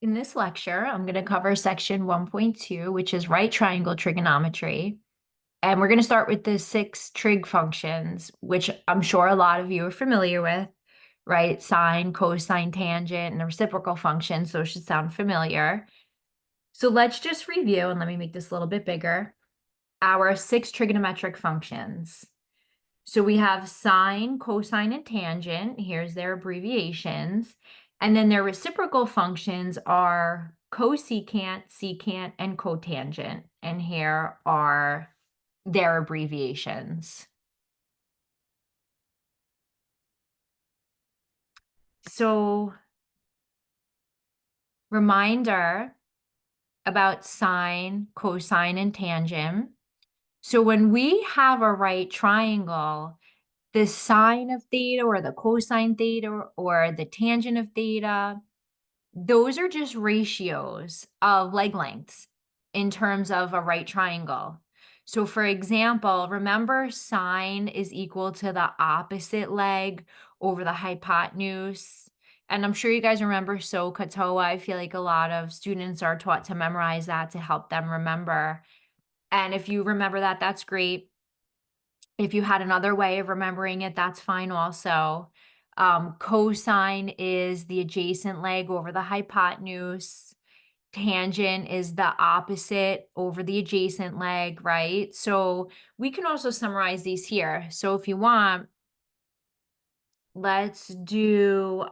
In this lecture, I'm going to cover section 1.2, which is right triangle trigonometry. And we're going to start with the 6 trig functions, which I'm sure a lot of you are familiar with, right? Sine, cosine, tangent, and the reciprocal functions. Those should sound familiar. So let's just review, and let me make this a little bit bigger, our 6 trigonometric functions. So we have sine, cosine, and tangent. Here's their abbreviations. And then their reciprocal functions are cosecant, secant, and cotangent. And here are their abbreviations. So reminder about sine, cosine, and tangent. So when we have a right triangle, the sine of theta or the cosine theta or the tangent of theta, those are just ratios of leg lengths in terms of a right triangle. So for example, remember sine is equal to the opposite leg over the hypotenuse. And I'm sure you guys remember SOHCAHTOA. I feel like a lot of students are taught to memorize that to help them remember. And if you remember that, that's great. If you had another way of remembering it, that's fine also. Cosine is the adjacent leg over the hypotenuse. Tangent is the opposite over the adjacent leg, right? So we can also summarize these here. So if you want, let's do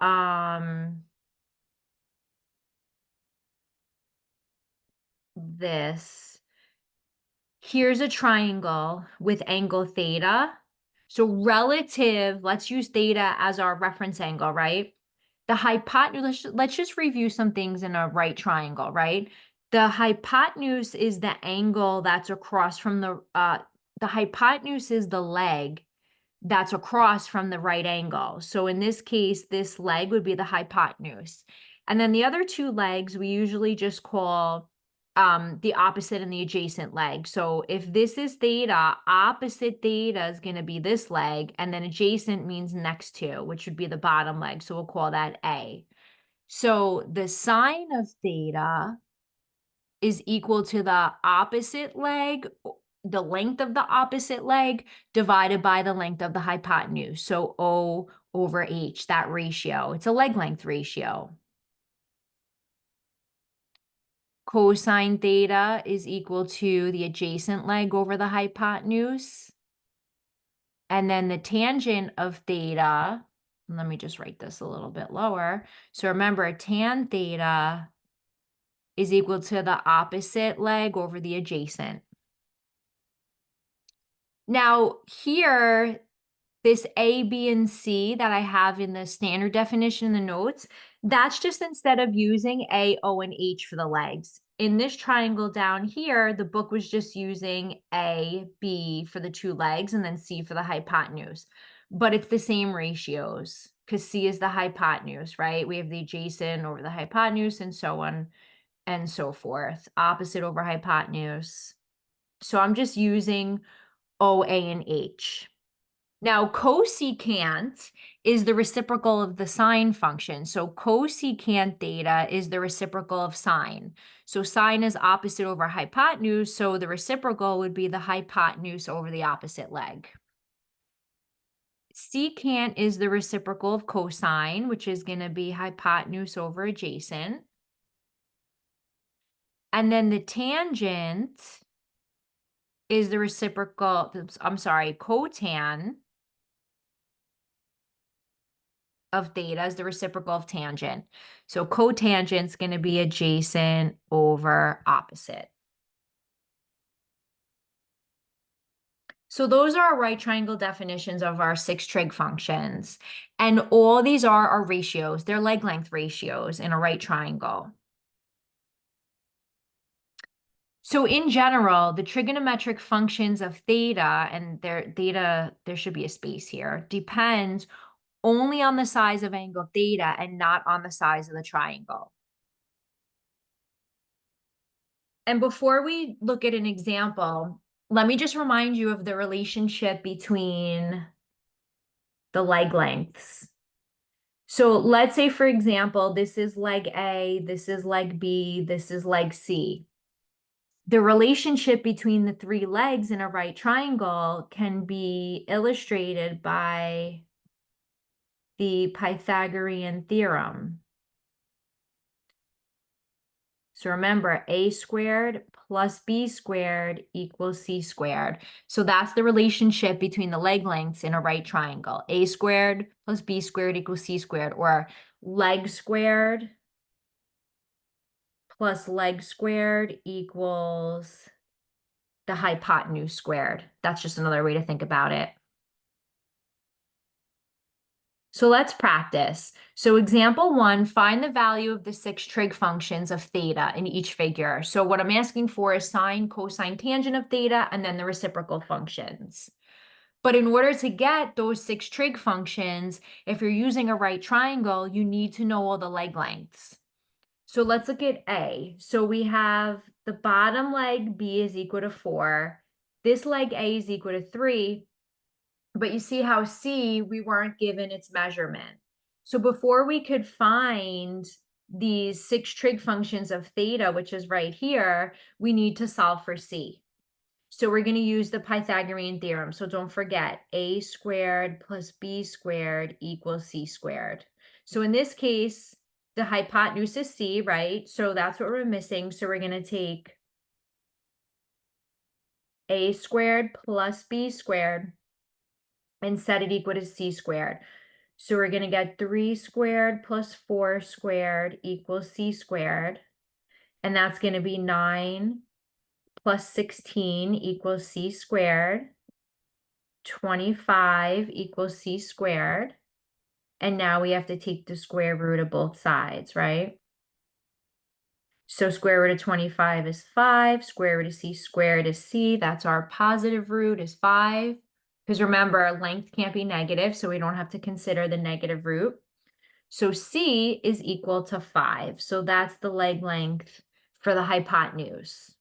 this. Here's a triangle with angle theta. So relative, let's use theta as our reference angle, right? The hypotenuse, let's just review some things in a right triangle, right? The hypotenuse is the angle that's across from the hypotenuse is the leg that's across from the right angle. So in this case, this leg would be the hypotenuse. And then the other two legs, we usually just call the opposite and the adjacent leg. So if this is theta, opposite theta is going to be this leg, and then adjacent means next to, which would be the bottom leg. So we'll call that A. So the sine of theta is equal to the opposite leg, the length of the opposite leg divided by the length of the hypotenuse. So O over H, that ratio. It's a leg length ratio. Cosine theta is equal to the adjacent leg over the hypotenuse. And then the tangent of theta, let me just write this a little bit lower. So remember, tan theta is equal to the opposite leg over the adjacent. Now here, this A, B, and C that I have in the standard definition in the notes, that's just instead of using A, O, and H for the legs. In this triangle down here, the book was just using A, B for the two legs, and then C for the hypotenuse. But it's the same ratios, because C is the hypotenuse, right? We have the adjacent over the hypotenuse, and so on and so forth. Opposite over hypotenuse. So I'm just using O, A, and H. Now, cosecant is the reciprocal of the sine function. So cosecant theta is the reciprocal of sine. So sine is opposite over hypotenuse, so the reciprocal would be the hypotenuse over the opposite leg. Secant is the reciprocal of cosine, which is going to be hypotenuse over adjacent. And then the tangent is the reciprocal, I'm sorry, cotan of theta is the reciprocal of tangent. So cotangent is going to be adjacent over opposite. So those are our right triangle definitions of our 6 trig functions. And all these are our ratios. They're leg length ratios in a right triangle. So in general, the trigonometric functions of theta, and there should be a space here, depends only on the size of angle theta and not on the size of the triangle. And before we look at an example, let me just remind you of the relationship between the leg lengths. So let's say, for example, this is leg A, this is leg B, this is leg C. The relationship between the three legs in a right triangle can be illustrated by the Pythagorean theorem. So remember, a squared plus b squared equals c squared. So that's the relationship between the leg lengths in a right triangle. A squared plus b squared equals c squared, or leg squared plus leg squared equals the hypotenuse squared. That's just another way to think about it. So let's practice. So example 1, find the value of the 6 trig functions of theta in each figure. So what I'm asking for is sine, cosine, tangent of theta, and then the reciprocal functions. But in order to get those 6 trig functions, if you're using a right triangle, you need to know all the leg lengths. So let's look at A. So we have the bottom leg B is equal to 4. This leg A is equal to 3. But you see how C, we weren't given its measurement. So before we could find these 6 trig functions of theta, which is right here, we need to solve for C. So we're going to use the Pythagorean theorem. So don't forget, a squared plus b squared equals c squared. So in this case, the hypotenuse is C, right? So that's what we're missing. So we're going to take a squared plus b squared and set it equal to c squared. So we're going to get 3 squared plus 4 squared equals c squared. And that's going to be 9 plus 16 equals c squared. 25 equals c squared. And now we have to take the square root of both sides, right? So square root of 25 is 5. Square root of c squared is c. That's our positive root is 5. Because remember, length can't be negative, so we don't have to consider the negative root. So C is equal to 5. So that's the leg length for the hypotenuse.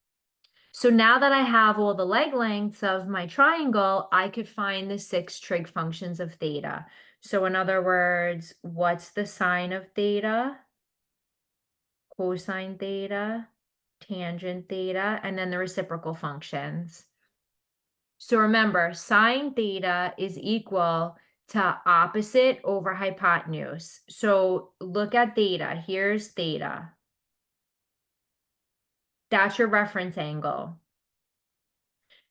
So now that I have all the leg lengths of my triangle, I could find the 6 trig functions of theta. So in other words, what's the sine of theta? Cosine theta, tangent theta, and then the reciprocal functions. So remember, sine theta is equal to opposite over hypotenuse. So look at theta. Here's theta. That's your reference angle.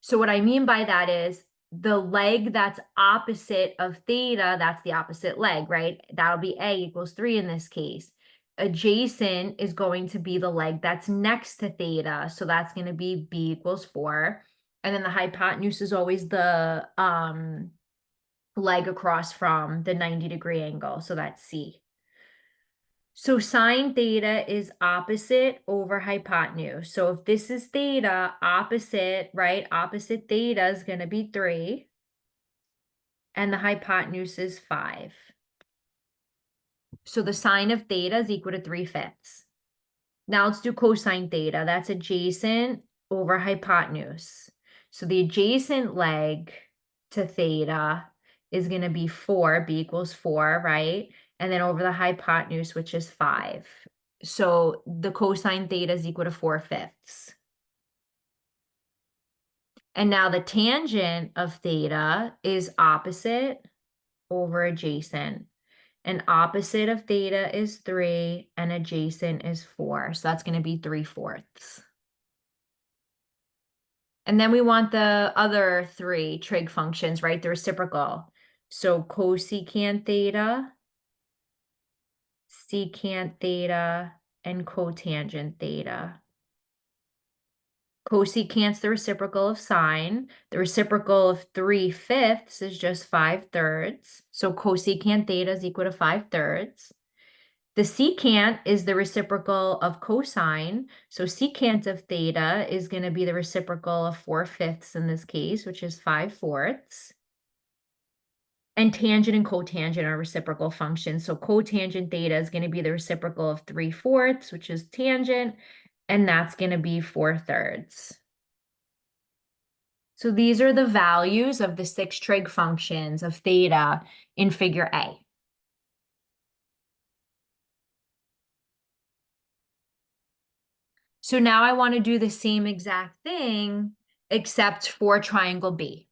So what I mean by that is the leg that's opposite of theta, that's the opposite leg, right? That'll be A equals 3 in this case. Adjacent is going to be the leg that's next to theta. So that's going to be B equals 4. And then the hypotenuse is always the leg across from the 90-degree angle. So that's C. So sine theta is opposite over hypotenuse. So if this is theta, opposite, right? Opposite theta is going to be 3. And the hypotenuse is 5. So the sine of theta is equal to 3/5. Now let's do cosine theta. That's adjacent over hypotenuse. So the adjacent leg to theta is going to be 4, b equals 4, right? And then over the hypotenuse, which is 5. So the cosine theta is equal to 4/5. And now the tangent of theta is opposite over adjacent. And opposite of theta is 3 and adjacent is 4. So that's going to be 3/4. And then we want the other 3 trig functions, right? The reciprocal. So cosecant theta, secant theta, and cotangent theta. Cosecant's the reciprocal of sine. The reciprocal of 3/5 is just 5/3. So cosecant theta is equal to 5/3. The secant is the reciprocal of cosine. So secant of theta is going to be the reciprocal of 4/5 in this case, which is 5/4. And tangent and cotangent are reciprocal functions. So cotangent theta is going to be the reciprocal of 3/4, which is tangent, and that's going to be 4/3. So these are the values of the 6 trig functions of theta in figure A. So now I want to do the same exact thing, except for triangle B.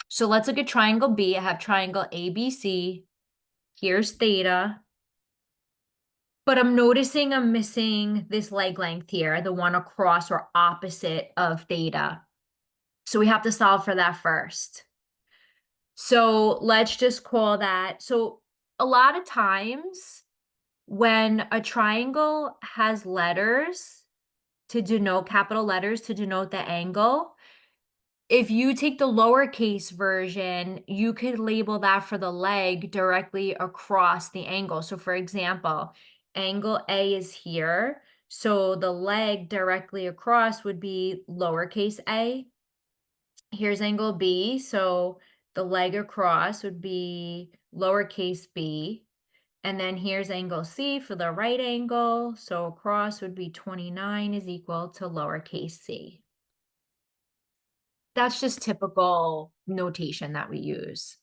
So let's look at triangle B. I have triangle ABC. Here's theta. But I'm noticing I'm missing this leg length here, the one across or opposite of theta. So we have to solve for that first. So let's just call that. So a lot of times when a triangle has letters to denote, capital letters to denote the angle, if you take the lowercase version, you could label that for the leg directly across the angle. So for example, angle A is here. So the leg directly across would be lowercase a. Here's angle B. So the leg across would be lowercase b. And then here's angle C for the right angle. So across would be 29 is equal to lowercase c. That's just typical notation that we use.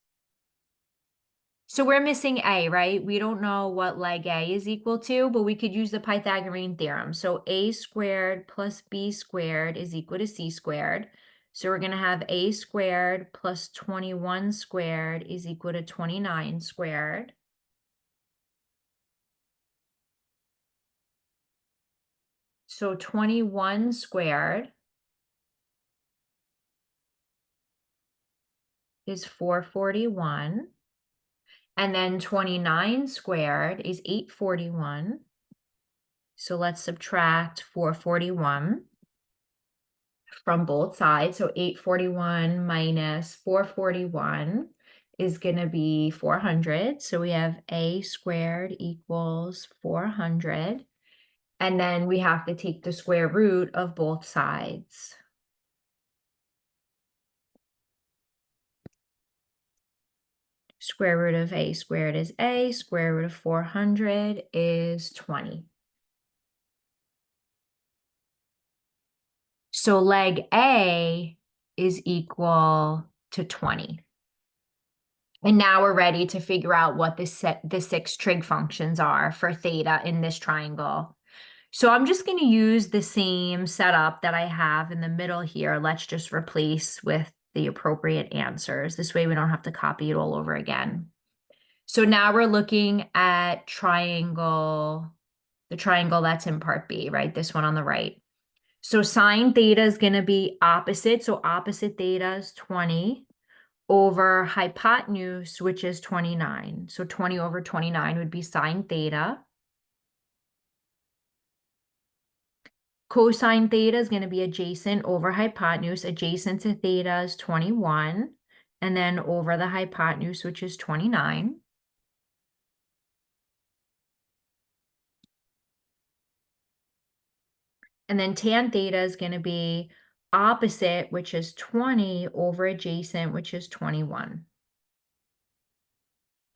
So we're missing A, right? We don't know what leg A is equal to, but we could use the Pythagorean theorem. So A squared plus B squared is equal to C squared. So we're going to have A squared plus 21 squared is equal to 29 squared. So 21 squared is 441. And then 29 squared is 841. So let's subtract 441 from both sides. So 841 minus 441 is going to be 400. So we have A squared equals 400. And then we have to take the square root of both sides. Square root of A squared is A. Square root of 400 is 20. So leg A is equal to 20. And now we're ready to figure out what the 6 trig functions are for theta in this triangle. So I'm just going to use the same setup that I have in the middle here. Let's just replace with the appropriate answers. This way we don't have to copy it all over again. So now we're looking at triangle, the triangle that's in part B, right? This one on the right. So sine theta is going to be opposite. So opposite theta is 20 over hypotenuse, which is 29. So 20 over 29 would be sine theta. Cosine theta is going to be adjacent over hypotenuse. Adjacent to theta is 21. And then over the hypotenuse, which is 29. And then tan theta is going to be opposite, which is 20, over adjacent, which is 21.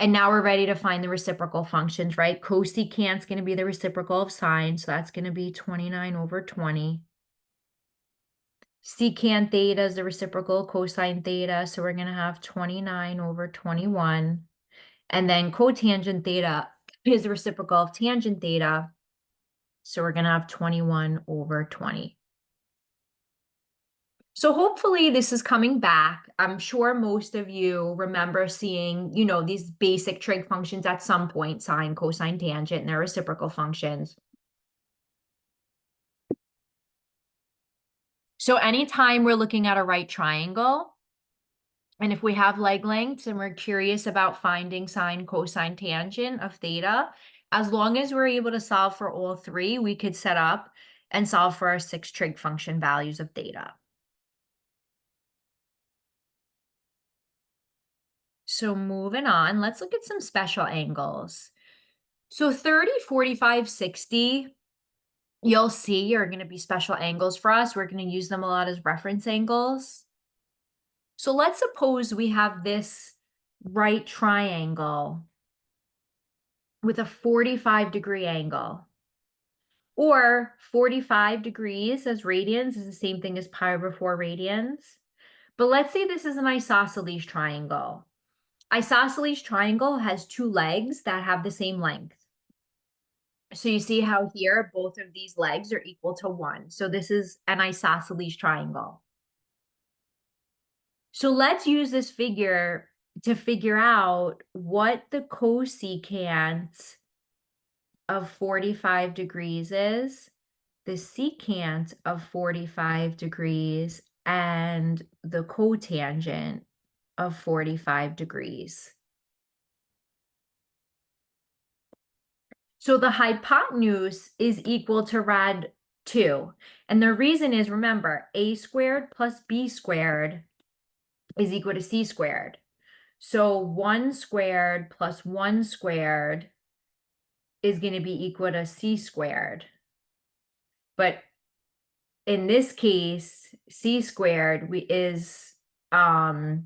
And now we're ready to find the reciprocal functions, right? Cosecant is going to be the reciprocal of sine, so that's going to be 29 over 20. Secant theta is the reciprocal of cosine theta, so we're going to have 29 over 21. And then cotangent theta is the reciprocal of tangent theta, so we're going to have 21 over 20. So hopefully this is coming back. I'm sure most of you remember seeing, these basic trig functions at some point, sine, cosine, tangent, and their reciprocal functions. So anytime we're looking at a right triangle, and if we have leg lengths and we're curious about finding sine, cosine, tangent of theta, as long as we're able to solve for all three, we could set up and solve for our 6 trig function values of theta. So moving on, let's look at some special angles. So 30, 45, 60, you'll see are going to be special angles for us. We're going to use them a lot as reference angles. So let's suppose we have this right triangle with a 45-degree angle. Or 45 degrees as radians is the same thing as pi over 4 radians. But let's say this is an isosceles triangle. Isosceles triangle has 2 legs that have the same length. So you see how here both of these legs are equal to 1. So this is an isosceles triangle. So let's use this figure to figure out what the cosecant of 45 degrees is, the secant of 45 degrees, and the cotangent of 45 degrees. So the hypotenuse is equal to rad 2. And the reason is, remember, a squared plus b squared is equal to c squared. So 1 squared plus 1 squared is going to be equal to c squared. But in this case, c squared is going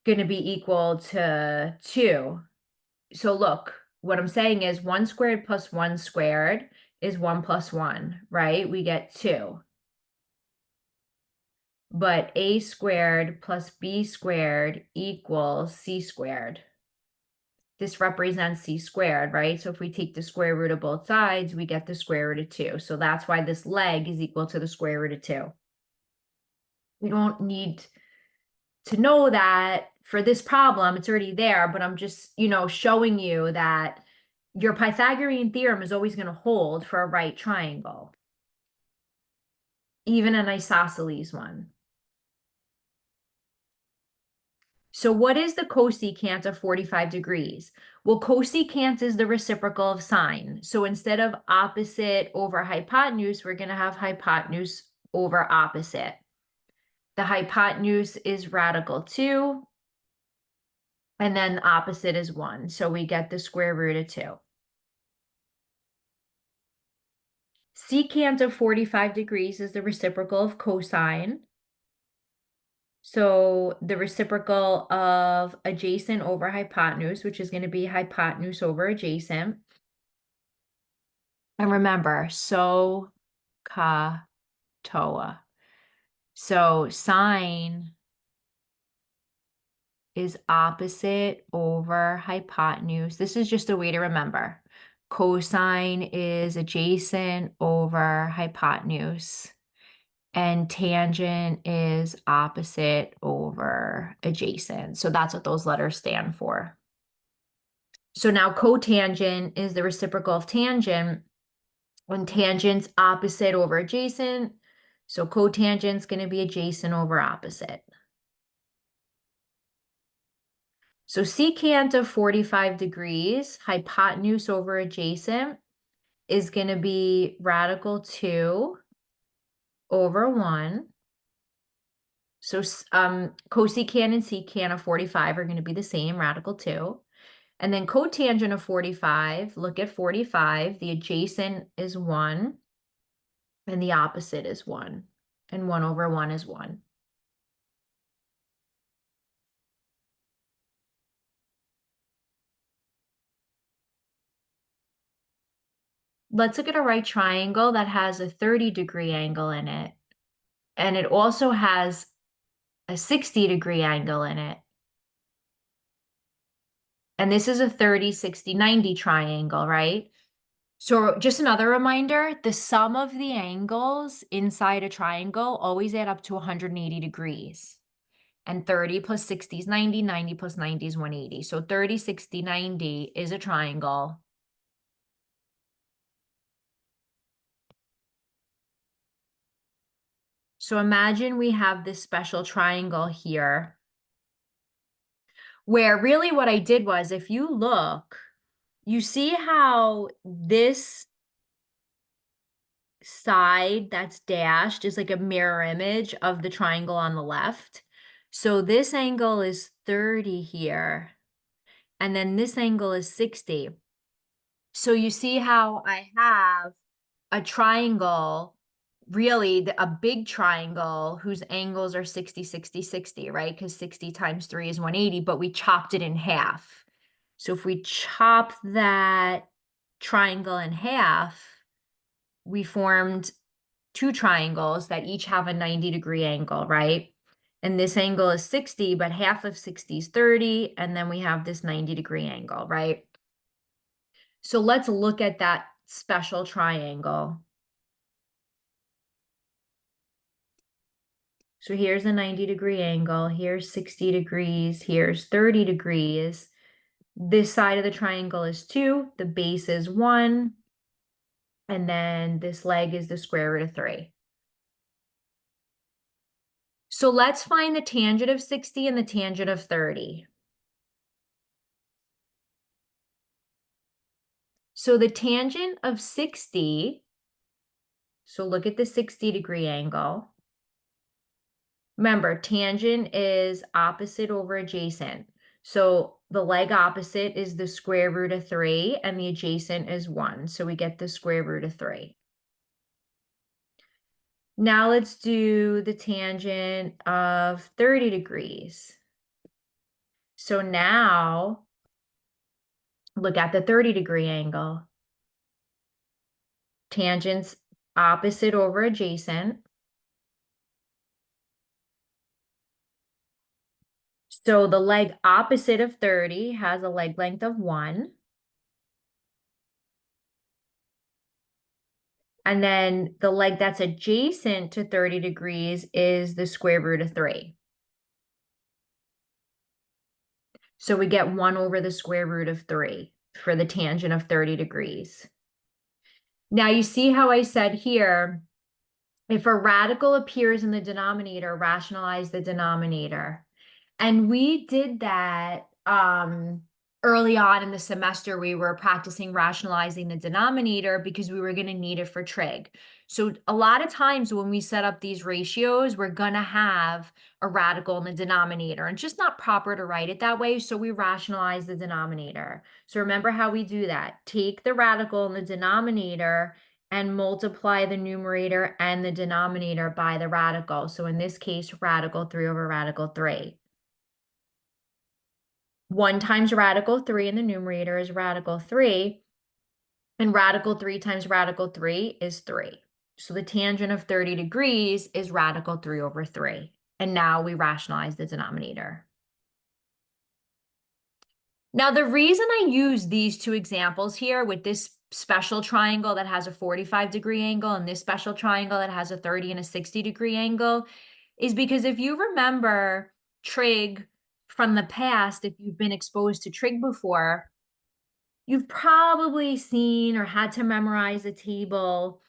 to be equal to 2. So look, what I'm saying is 1 squared plus 1 squared is 1 plus 1, right? We get 2. But a squared plus b squared equals c squared. This represents c squared, right? So if we take the square root of both sides, we get the square root of 2. So that's why this leg is equal to the square root of 2. We don't need to know that for this problem. It's already there, but I'm just, showing you that your Pythagorean theorem is always going to hold for a right triangle, even an isosceles one. So what is the cosecant of 45 degrees? Well, cosecant is the reciprocal of sine. So instead of opposite over hypotenuse, we're going to have hypotenuse over opposite. The hypotenuse is radical 2, and then opposite is 1. So we get the square root of 2. Secant of 45 degrees is the reciprocal of cosine. So the reciprocal of adjacent over hypotenuse, which is going to be hypotenuse over adjacent. And remember, so, ka, toa. So sine is opposite over hypotenuse. This is just a way to remember. Cosine is adjacent over hypotenuse. And tangent is opposite over adjacent. So that's what those letters stand for. So now cotangent is the reciprocal of tangent, when tangent's opposite over adjacent. So cotangent's going to be adjacent over opposite. So secant of 45 degrees, hypotenuse over adjacent, is going to be radical 2 over 1. So cosecant and secant of 45 are going to be the same, radical 2. And then cotangent of 45, look at 45, the adjacent is 1, and the opposite is 1. And 1 over 1 is 1. Let's look at a right triangle that has a 30-degree angle in it. And it also has a 60-degree angle in it. And this is a 30, 60, 90 triangle, right? So just another reminder, the sum of the angles inside a triangle always add up to 180 degrees. And 30 plus 60 is 90, 90 plus 90 is 180. So 30, 60, 90 is a triangle. So imagine we have this special triangle here, where really what I did was, if you look, you see how this side that's dashed is like a mirror image of the triangle on the left. So this angle is 30 here, and then this angle is 60. So you see how I have a triangle, really a big triangle whose angles are 60, 60, 60, right? Because 60 times 3 is 180, but we chopped it in half. So if we chop that triangle in half, we formed two triangles that each have a 90-degree angle, right? And this angle is 60, but half of 60 is 30, and then we have this 90-degree angle, right? So let's look at that special triangle. So here's a 90-degree angle, here's 60 degrees, here's 30 degrees. This side of the triangle is 2, the base is 1, and then this leg is the square root of 3. So let's find the tangent of 60 and the tangent of 30. So the tangent of 60, so look at the 60-degree angle. Remember, tangent is opposite over adjacent. So the leg opposite is the square root of 3, and the adjacent is 1. So we get the square root of 3. Now let's do the tangent of 30 degrees. So now look at the 30-degree angle. Tangents opposite over adjacent. So the leg opposite of 30 has a leg length of 1. And then the leg that's adjacent to 30 degrees is the square root of 3. So we get 1 over the square root of 3 for the tangent of 30 degrees. Now you see how I said here, if a radical appears in the denominator, rationalize the denominator. And we did that early on in the semester. We were practicing rationalizing the denominator because we were going to need it for trig. So a lot of times when we set up these ratios, we're going to have a radical in the denominator, and it's just not proper to write it that way. So we rationalize the denominator. So remember how we do that. Take the radical in the denominator and multiply the numerator and the denominator by the radical. So in this case, radical 3 over radical 3. 1 times radical 3 in the numerator is radical 3, and radical 3 times radical 3 is 3. So the tangent of 30 degrees is radical 3 over 3. And now we rationalize the denominator. Now, the reason I use these two examples here with this special triangle that has a 45-degree angle and this special triangle that has a 30 and a 60-degree angle is because if you remember trig from the past, if you've been exposed to trig before, you've probably seen or had to memorize a table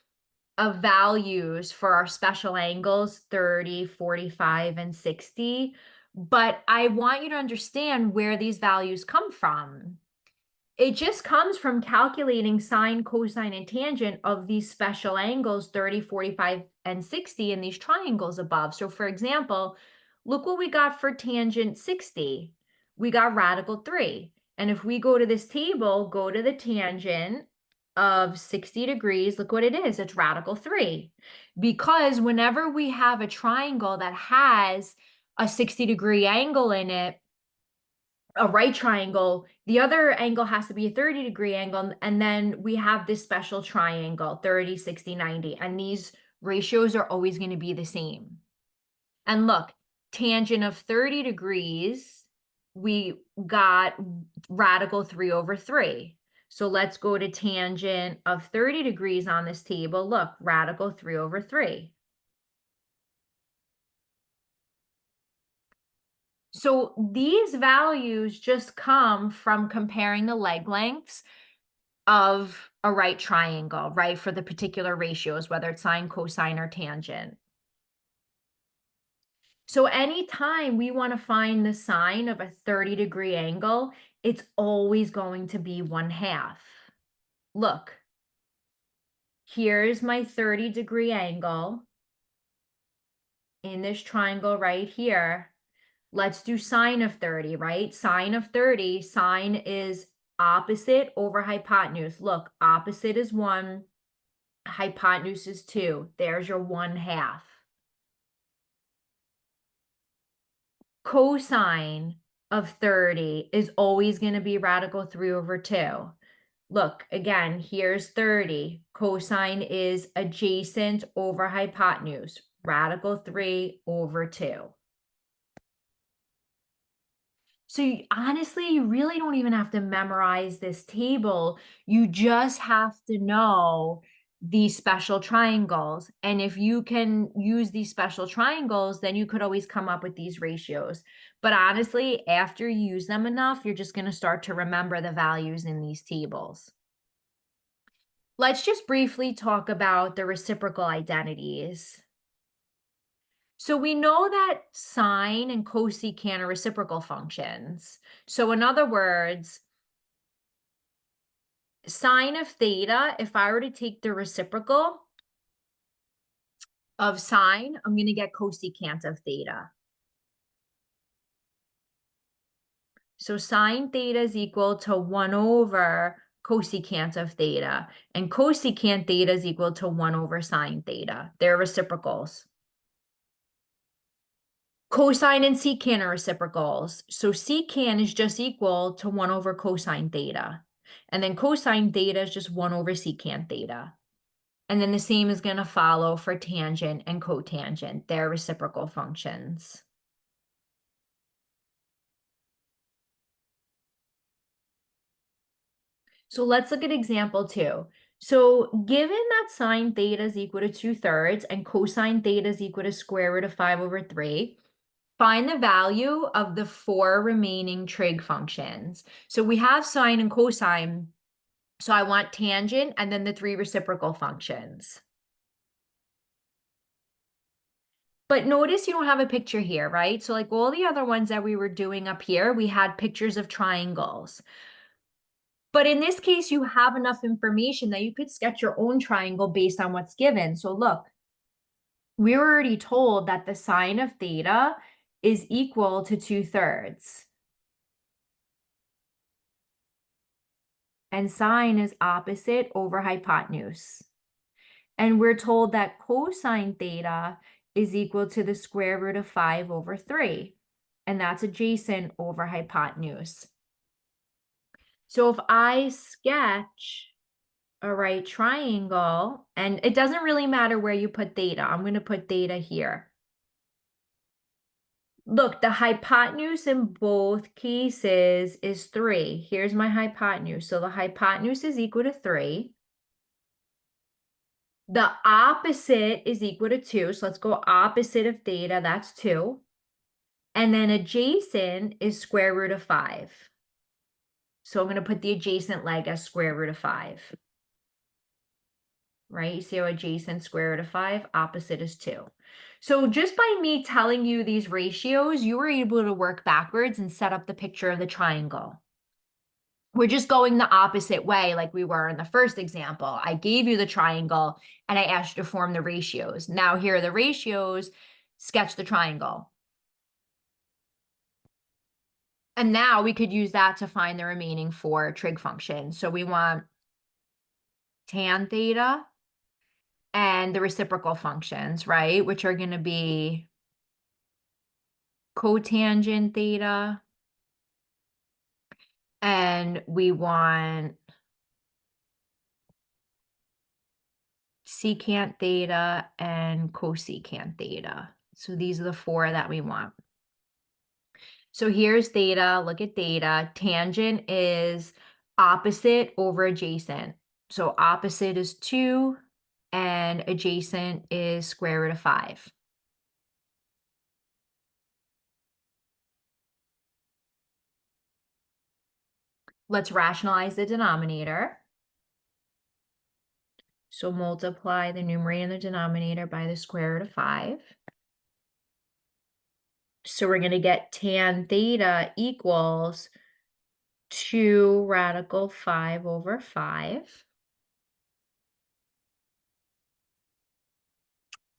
of values for our special angles, 30, 45, and 60. But I want you to understand where these values come from. It just comes from calculating sine, cosine, and tangent of these special angles, 30, 45, and 60 in these triangles above. So for example, look what we got for tangent 60. We got radical 3. And if we go to this table, go to the tangent of 60 degrees, look what it is. It's radical 3. Because whenever we have a triangle that has a 60-degree angle in it, a right triangle, the other angle has to be a 30-degree angle, and then we have this special triangle, 30, 60, 90, and these ratios are always going to be the same. And look, tangent of 30 degrees, we got radical 3 over 3. So let's go to tangent of 30 degrees on this table. Look, radical 3 over 3. So these values just come from comparing the leg lengths of a right triangle, right, for the particular ratios, whether it's sine, cosine, or tangent. So anytime we want to find the sine of a 30-degree angle, it's always going to be 1/2. Look, here's my 30-degree angle in this triangle right here. Let's do sine of 30, right? Sine of 30, sine is opposite over hypotenuse. Look, opposite is 1, hypotenuse is 2. There's your 1/2. Cosine of 30 is always going to be radical 3 over 2. Look, again, here's 30. Cosine is adjacent over hypotenuse, radical 3 over 2. So honestly, you really don't even have to memorize this table. You just have to know these special triangles. And if you can use these special triangles, then you could always come up with these ratios. But honestly, after you use them enough, you're just going to start to remember the values in these tables. Let's just briefly talk about the reciprocal identities. So we know that sine and cosecant are reciprocal functions. So in other words, sine of theta, if I were to take the reciprocal of sine, I'm going to get cosecant of theta. So sine theta is equal to 1 over cosecant of theta, and cosecant theta is equal to 1 over sine theta. They're reciprocals. Cosine and secant are reciprocals. So secant is just equal to 1 over cosine theta. And then cosine theta is just 1 over secant theta. And then the same is going to follow for tangent and cotangent. They're reciprocal functions. So let's look at example 2. So given that sine theta is equal to 2/3 and cosine theta is equal to square root of 5 over 3, find the value of the 4 remaining trig functions. So we have sine and cosine. So I want tangent and then the 3 reciprocal functions. But notice you don't have a picture here, right? So like all the other ones that we were doing up here, we had pictures of triangles. But in this case, you have enough information that you could sketch your own triangle based on what's given. So look, we were already told that the sine of theta is equal to 2/3. And sine is opposite over hypotenuse. And we're told that cosine theta is equal to the square root of 5 over 3. And that's adjacent over hypotenuse. So if I sketch a right triangle, and it doesn't really matter where you put theta. I'm going to put theta here. Look, the hypotenuse in both cases is 3. Here's my hypotenuse. So the hypotenuse is equal to 3. The opposite is equal to 2. So let's go opposite of theta. That's 2. And then adjacent is square root of 5. So I'm going to put the adjacent leg as square root of 5. Right? You see how adjacent square root of 5, opposite is 2. So just by me telling you these ratios, you were able to work backwards and set up the picture of the triangle. We're just going the opposite way like we were in the first example. I gave you the triangle and I asked you to form the ratios. Now here are the ratios, sketch the triangle. And now we could use that to find the remaining 4 trig functions. So we want tan theta and the reciprocal functions, right? Which are going to be cotangent theta, and we want secant theta and cosecant theta. So these are the 4 that we want. So here's theta, look at theta. Tangent is opposite over adjacent. So opposite is 2 and adjacent is square root of 5. Let's rationalize the denominator. So multiply the numerator and the denominator by the square root of 5. So we're going to get tan theta equals 2 radical 5 over 5.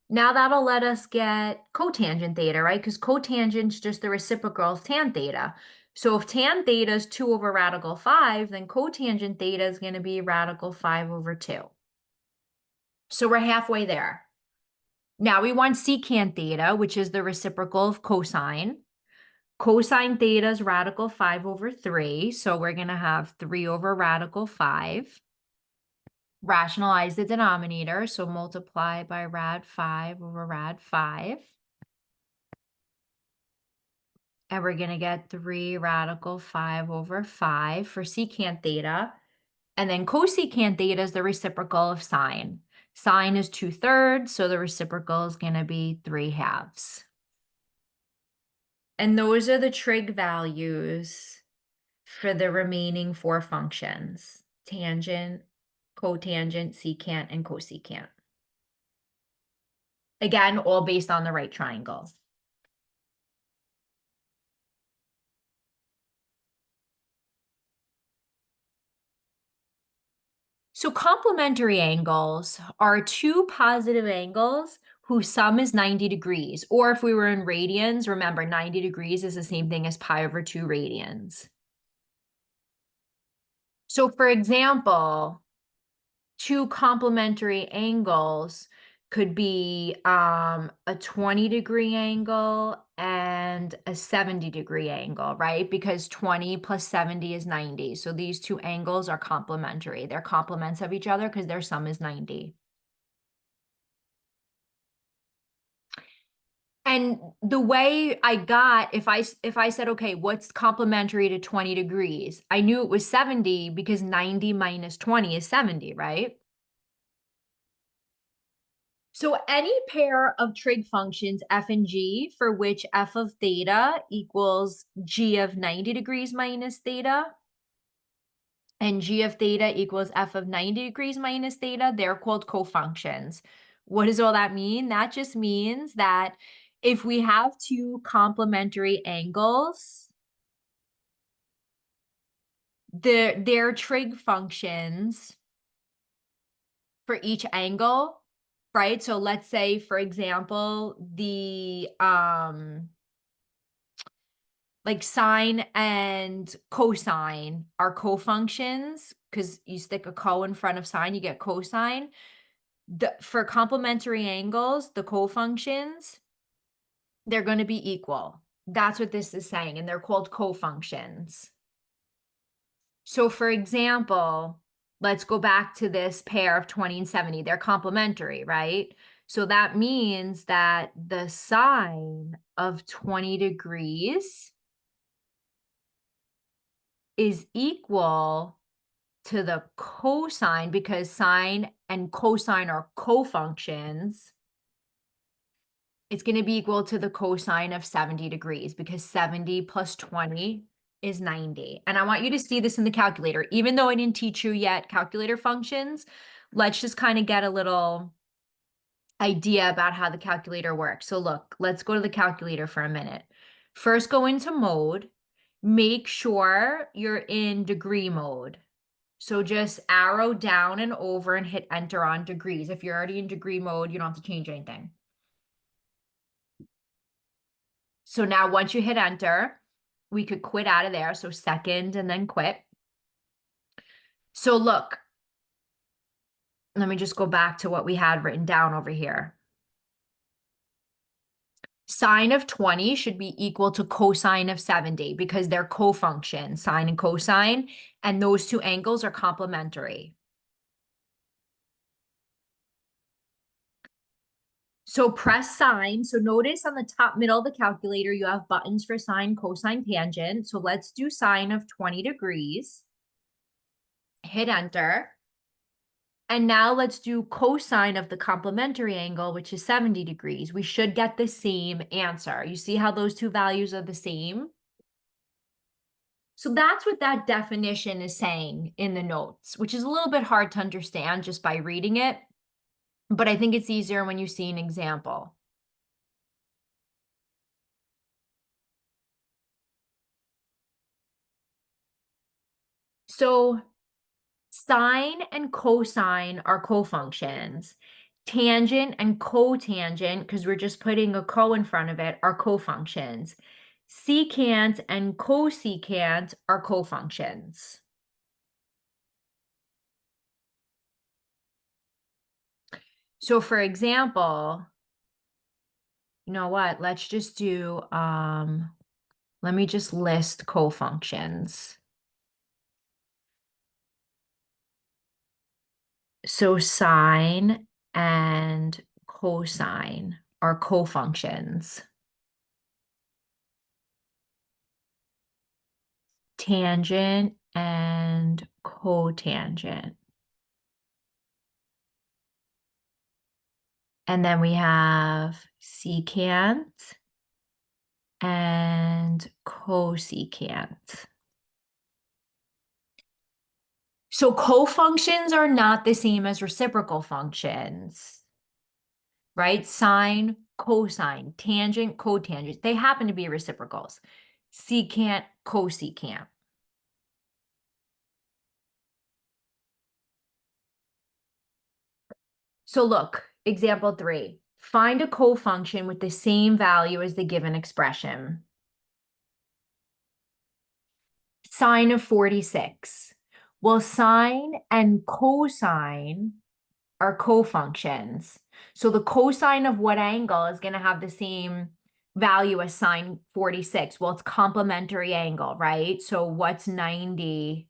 Now that'll let us get cotangent theta, right? Because cotangent is just the reciprocal of tan theta. So if tan theta is 2 over radical 5, then cotangent theta is going to be radical 5 over 2. So we're halfway there. Now we want secant theta, which is the reciprocal of cosine. Cosine theta is radical 5 over 3. So we're going to have 3 over radical 5. Rationalize the denominator. So multiply by rad 5 over rad 5. And we're going to get 3 radical 5 over 5 for secant theta. And then cosecant theta is the reciprocal of sine. Sine is 2/3, so the reciprocal is going to be 3/2. And those are the trig values for the remaining 4 functions: tangent, cotangent, secant, and cosecant. Again, all based on the right triangle. So complementary angles are two positive angles whose sum is 90 degrees. Or if we were in radians, remember 90 degrees is the same thing as pi over 2 radians. So for example, two complementary angles could be a 20-degree angle and a 70-degree angle, right? Because 20 plus 70 is 90. So these two angles are complementary. They're complements of each other because their sum is 90. And the way I got, if I said, okay, what's complementary to 20 degrees? I knew it was 70 because 90 minus 20 is 70, right? So any pair of trig functions, f and g, for which f of theta equals g of 90 degrees minus theta, and g of theta equals f of 90 degrees minus theta, they're called cofunctions. What does all that mean? That just means that if we have two complementary angles, their trig functions for each angle, right? So let's say, for example, the like sine and cosine are cofunctions because you stick a co in front of sine, you get cosine. For complementary angles, the cofunctions, they're going to be equal. That's what this is saying, and they're called cofunctions. So for example, let's go back to this pair of 20 and 70. They're complementary, right? So that means that the sine of 20 degrees is equal to the cosine, because sine and cosine are cofunctions. It's going to be equal to the cosine of 70 degrees because 70 plus 20 is 90. And I want you to see this in the calculator. Even though I didn't teach you yet calculator functions, let's just kind of get a little idea about how the calculator works. So look, let's go to the calculator for a minute. First, go into mode. Make sure you're in degree mode. So just arrow down and over and hit enter on degrees. If you're already in degree mode, you don't have to change anything. So now once you hit enter, we could quit out of there. So second and then quit. So look, let me just go back to what we had written down over here. Sine of 20 should be equal to cosine of 70 because they're cofunctions, sine and cosine, and those two angles are complementary. So press sine. So notice on the top middle of the calculator, you have buttons for sine, cosine, tangent. So let's do sine of 20 degrees. Hit enter. And now let's do cosine of the complementary angle, which is 70 degrees. We should get the same answer. You see how those two values are the same? So that's what that definition is saying in the notes, which is a little bit hard to understand just by reading it, but I think it's easier when you see an example. So sine and cosine are cofunctions. Tangent and cotangent, because we're just putting a co in front of it, are cofunctions. Secant and cosecant are cofunctions. So for example, you know what? Let's just do, let me just list cofunctions. So sine and cosine are cofunctions. tangent and cotangent. And then we have secant and cosecant. So cofunctions are not the same as reciprocal functions, right? Sine, cosine, tangent, cotangent. They happen to be reciprocals. Secant, cosecant. So look, example 3. Find a cofunction with the same value as the given expression. Sine of 46. Well, sine and cosine are cofunctions. So the cosine of what angle is going to have the same value as sine 46? Well, it's complementary angle, right? So what's 90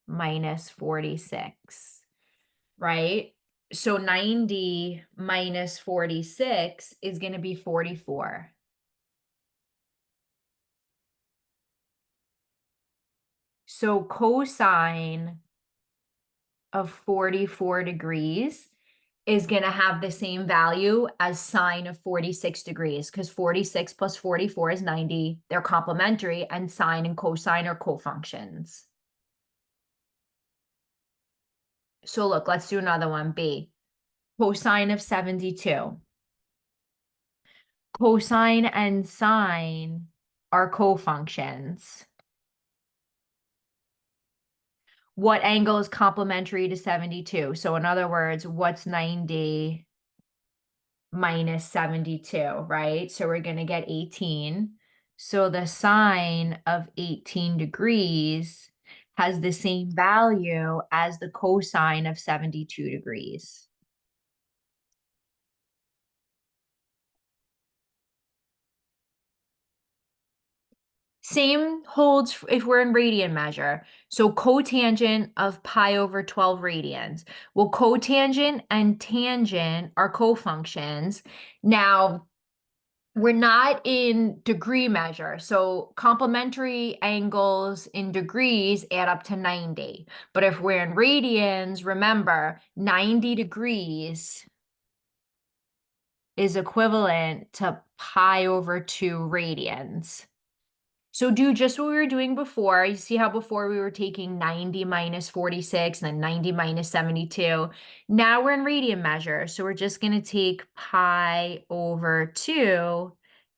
minus 46, right? So 90 minus 46 is going to be 44. So cosine of 44 degrees is going to have the same value as sine of 46 degrees because 46 plus 44 is 90. They're complementary, and sine and cosine are cofunctions. So look, let's do another one. B. Cosine of 72. Cosine and sine are cofunctions. What angle is complementary to 72? So in other words, what's 90 minus 72, right? So we're going to get 18. So the sine of 18 degrees has the same value as the cosine of 72 degrees. Same holds if we're in radian measure. So cotangent of pi over 12 radians. Well, cotangent and tangent are cofunctions. Now, we're not in degree measure. So complementary angles in degrees add up to 90. But if we're in radians, remember 90 degrees is equivalent to pi over 2 radians. So do just what we were doing before. You see how before we were taking 90 minus 46 and then 90 minus 72. Now we're in radian measure. So we're just going to take pi over 2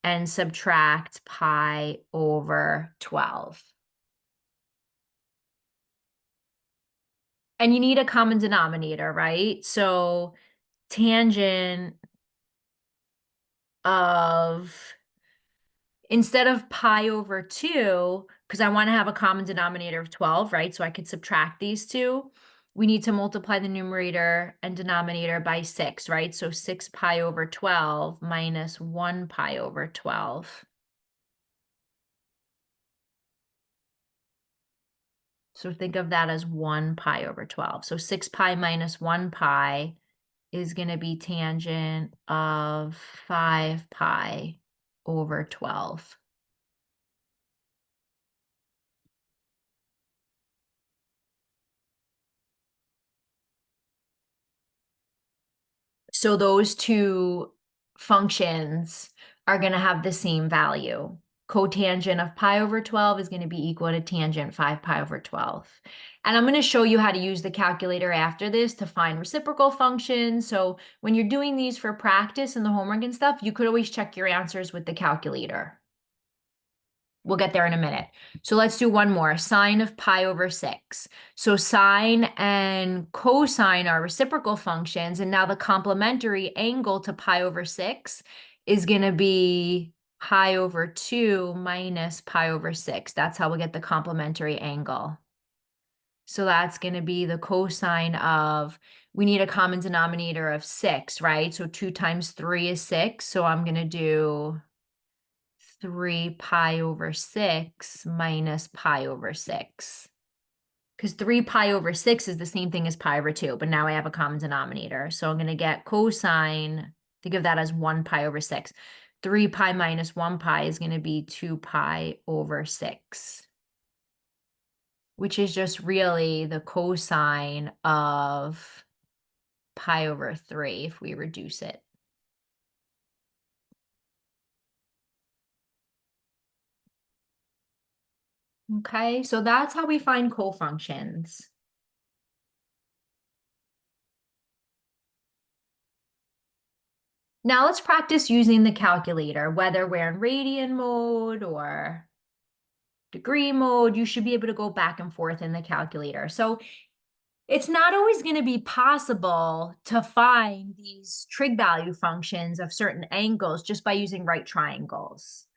and subtract pi over 12. And you need a common denominator, right? So tangent of, instead of pi over 2, because I want to have a common denominator of 12, right? So I could subtract these two. We need to multiply the numerator and denominator by 6, right? So 6 pi over 12 minus 1 pi over 12. So think of that as 1 pi over 12. So 6 pi minus 1 pi is going to be tangent of 5 pi over 12. So those two functions are going to have the same value. Cotangent of pi over 12 is going to be equal to tangent 5 pi over 12. And I'm going to show you how to use the calculator after this to find reciprocal functions. So when you're doing these for practice and the homework and stuff, you could always check your answers with the calculator. We'll get there in a minute. So let's do one more. Sine of pi over 6. So sine and cosine are reciprocal functions, and now the complementary angle to pi over 6 is going to be pi over 2 minus pi over 6. That's how we get the complementary angle. So that's going to be the cosine of, we need a common denominator of 6, right? So 2 times 3 is 6. So I'm going to do 3 pi over 6 minus pi over 6. Because 3 pi over 6 is the same thing as pi over 2, but now I have a common denominator. So I'm going to get cosine, think of that as 1 pi over 6. 3 pi minus 1 pi is going to be 2 pi over 6. which is just really the cosine of pi over 3 if we reduce it. Okay, so that's how we find cofunctions. Now let's practice using the calculator, whether we're in radian mode or degree mode, you should be able to go back and forth in the calculator. So it's not always going to be possible to find these trig value functions of certain angles just by using right triangles.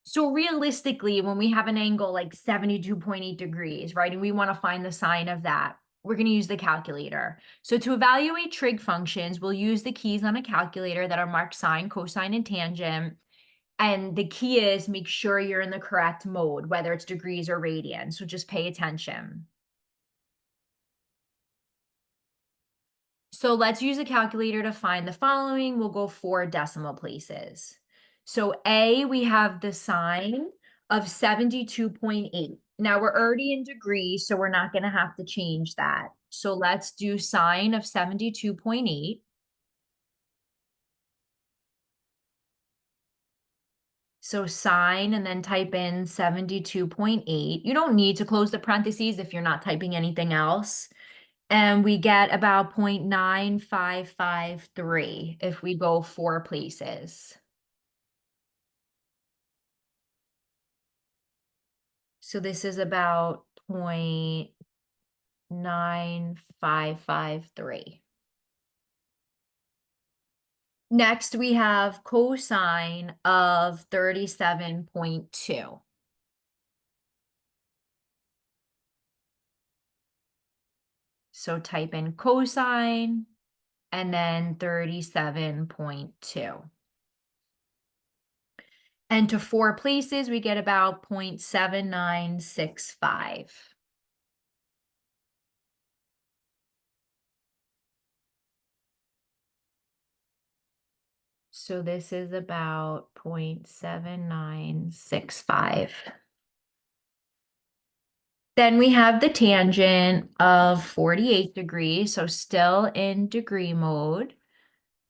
So realistically, when we have an angle like 72.8 degrees, right, and we want to find the sine of that, we're going to use the calculator. So to evaluate trig functions, we'll use the keys on a calculator that are marked sine, cosine, and tangent. And the key is make sure you're in the correct mode, whether it's degrees or radians. So just pay attention. So let's use a calculator to find the following. We'll go 4 decimal places. So A, we have the sine of 72.8. Now we're already in degrees, so we're not going to have to change that. So let's do sine of 72.8. So sine and then type in 72.8. You don't need to close the parentheses if you're not typing anything else. And we get about 0.9553 if we go 4 places. So this is about 0.9553. Next, we have cosine of 37.2. So type in cosine and then 37.2. And to 4 places, we get about 0.7965. So this is about 0.7965. Then we have the tangent of 48 degrees, so still in degree mode.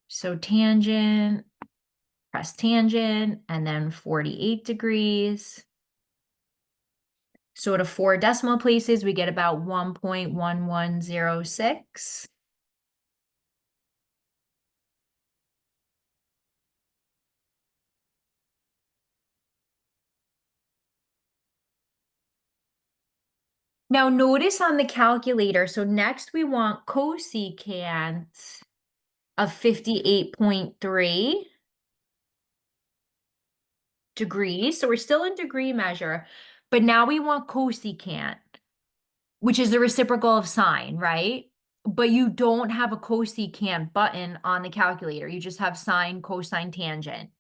So tangent, press tangent, and then 48 degrees. So to 4 decimal places, we get about 1.1106. Now notice on the calculator, so next we want cosecant of 58.3 degrees. So we're still in degree measure, but now we want cosecant, which is the reciprocal of sine, right? But you don't have a cosecant button on the calculator. You just have sine, cosine, tangent.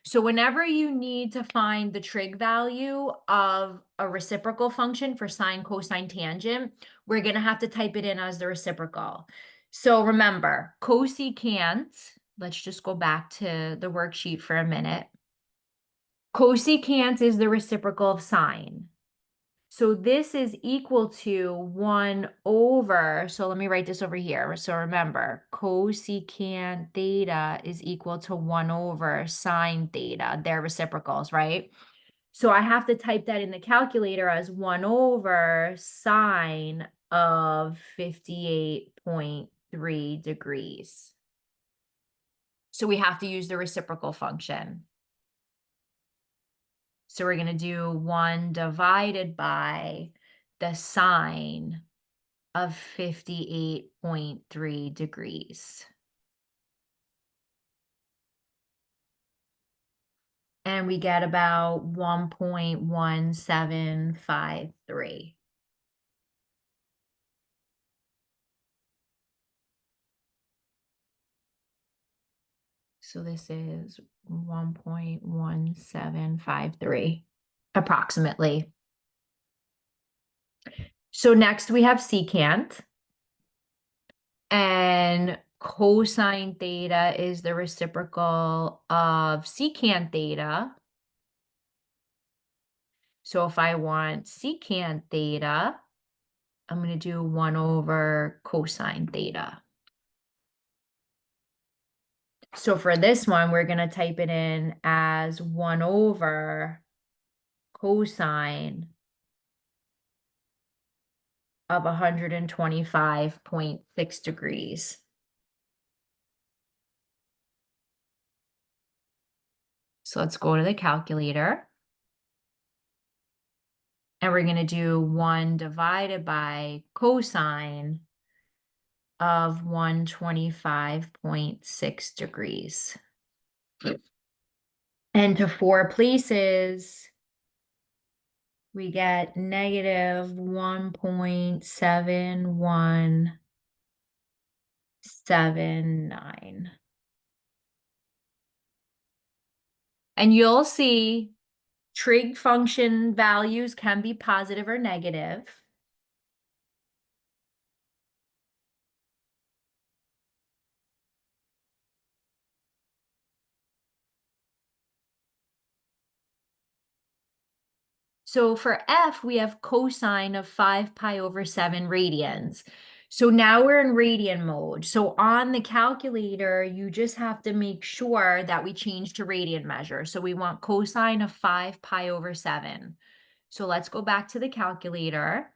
So whenever you need to find the trig value of a reciprocal function for sine, cosine, tangent, we're going to have to type it in as the reciprocal. So remember, cosecant, let's just go back to the worksheet for a minute. Cosecant is the reciprocal of sine. So this is equal to 1 over, so let me write this over here. So remember, cosecant theta is equal to 1 over sine theta. They're reciprocals, right? So I have to type that in the calculator as 1 over sine of 58.3 degrees. So we have to use the reciprocal function. So we're going to do 1 divided by the sine of 58.3 degrees. And we get about 1.1753. So this is 1.1753 approximately. So next we have secant. And cosine theta is the reciprocal of secant theta. So if I want secant theta, I'm going to do 1 over cosine theta. So for this one, we're going to type it in as 1 over cosine of 125.6 degrees. So let's go to the calculator. And we're going to do 1 divided by cosine of 125.6 degrees. And to 4 places, we get negative 1.7179. And you'll see trig function values can be positive or negative. So for f, we have cosine of 5 pi over 7 radians. So now we're in radian mode. So on the calculator, you just have to make sure that we change to radian measure. So we want cosine of 5 pi over 7. So let's go back to the calculator.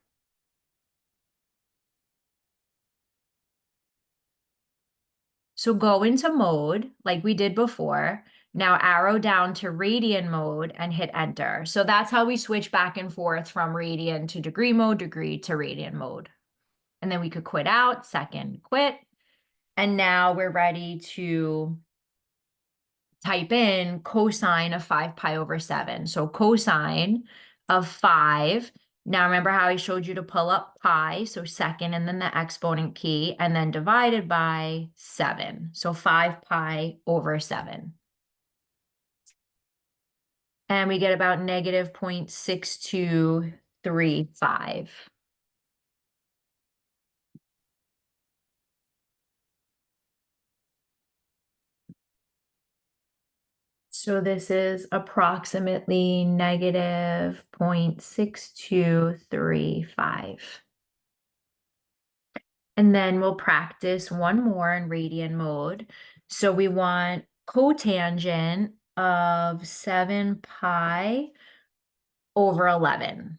So go into mode like we did before. Now arrow down to radian mode and hit enter. So that's how we switch back and forth from radian to degree mode, degree to radian mode. And then we could quit out, second, quit. And now we're ready to type in cosine of 5 pi over 7. So cosine of 5. Now remember how I showed you to pull up pi, so second and then the exponent key, and then divided by 7. So 5 pi over 7. And we get about negative 0.6235. So this is approximately negative 0.6235. And then we'll practice one more in radian mode. So we want cotangent of 7 pi over 11.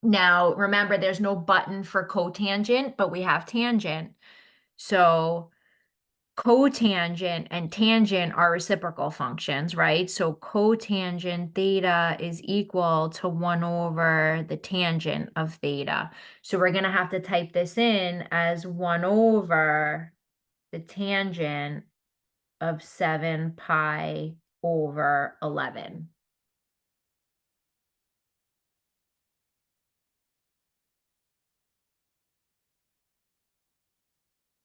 Now, remember, there's no button for cotangent, but we have tangent. So cotangent and tangent are reciprocal functions, right? So cotangent theta is equal to 1 over the tangent of theta. So we're going to have to type this in as 1 over the tangent of 7 pi over 11.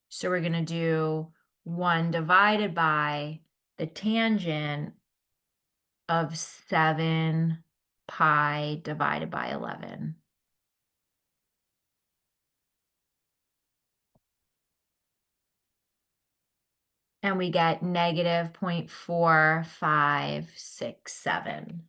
So we're going to do 1 divided by the tangent of 7 pi divided by 11. And we get negative 0.4567.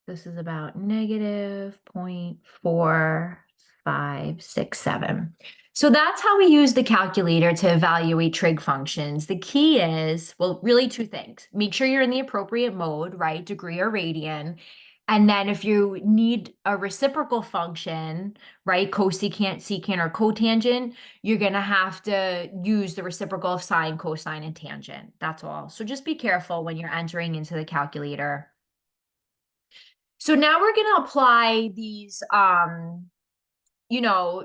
This is about negative 0.4567. So that's how we use the calculator to evaluate trig functions. The key is, well, really 2 things. Make sure you're in the appropriate mode, right? Degree or radian. And then if you need a reciprocal function, right, cosecant, secant, or cotangent, you're going to have to use the reciprocal of sine, cosine, and tangent. That's all. So just be careful when you're entering into the calculator. So now we're going to apply these,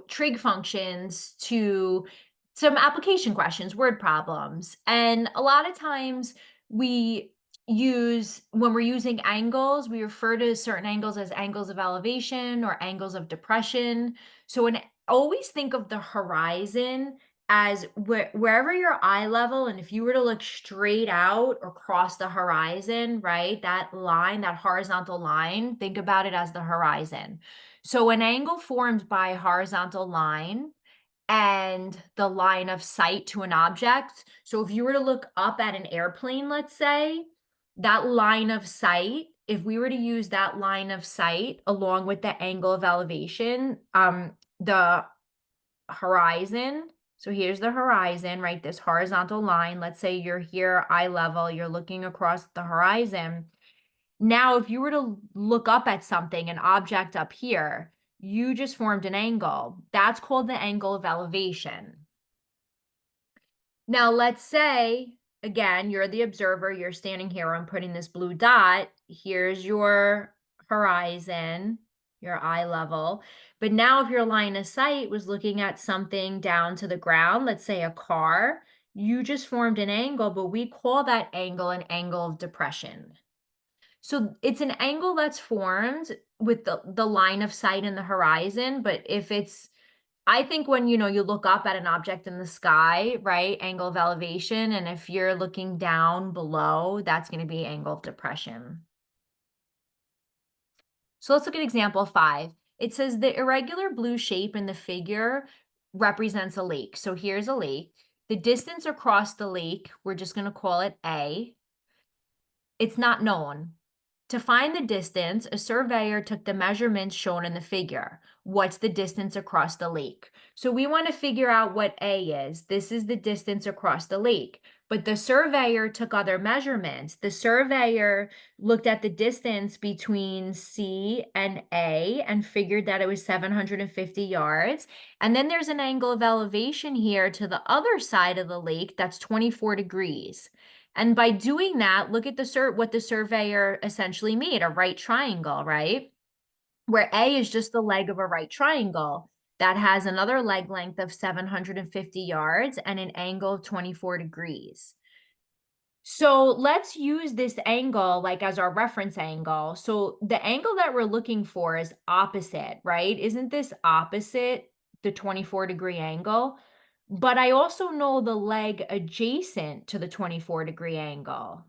trig functions to some application questions, word problems. And a lot of times when we're using angles, we refer to certain angles as angles of elevation or angles of depression. So always think of the horizon as wherever your eye level, and if you were to look straight out across the horizon, right, that line, that horizontal line, think about it as the horizon. So an angle formed by a horizontal line and the line of sight to an object. So if you were to look up at an airplane, let's say, that line of sight, if we were to use that line of sight along with the angle of elevation, the horizon, so here's the horizon, right? This horizontal line, let's say you're here eye level, you're looking across the horizon. Now, if you were to look up at something, an object up here, you just formed an angle. That's called the angle of elevation. Now, let's say, again, you're the observer, you're standing here, I'm putting this blue dot. Here's your horizon, your eye level. But now, if your line of sight was looking at something down to the ground, let's say a car, you just formed an angle, but we call that angle an angle of depression. So it's an angle that's formed with the line of sight in the horizon, but if it's I think when, you look up at an object in the sky, right, angle of elevation, and if you're looking down below, that's going to be angle of depression. So let's look at example 5. It says the irregular blue shape in the figure represents a lake. So here's a lake. The distance across the lake, we're just going to call it A. It's not known. To find the distance, a surveyor took the measurements shown in the figure. What's the distance across the lake? So we want to figure out what A is. This is the distance across the lake. But the surveyor took other measurements. The surveyor looked at the distance between C and A and figured that it was 750 yards. And then there's an angle of elevation here to the other side of the lake that's 24 degrees. And by doing that, look at what the surveyor essentially made, a right triangle, right? Where A is just the leg of a right triangle that has another leg length of 750 yards and an angle of 24 degrees. So let's use this angle like as our reference angle. So the angle that we're looking for is opposite, right? Isn't this opposite the 24-degree angle? But I also know the leg adjacent to the 24-degree angle.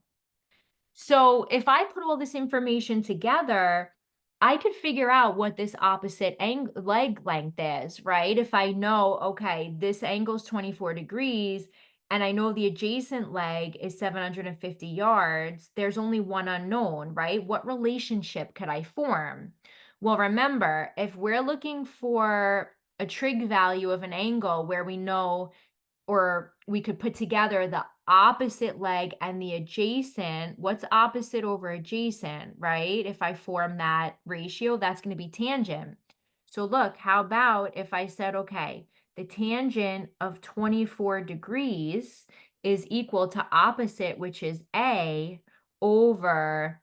So if I put all this information together, I could figure out what this opposite leg length is, right? If I know, okay, this angle is 24 degrees and I know the adjacent leg is 750 yards, there's only one unknown, right? What relationship could I form? Well, remember, if we're looking for a trig value of an angle where we know or we could put together the opposite leg and the adjacent. What's opposite over adjacent, right? If I form that ratio, that's going to be tangent. So look, how about if I said, okay, the tangent of 24 degrees is equal to opposite, which is A, over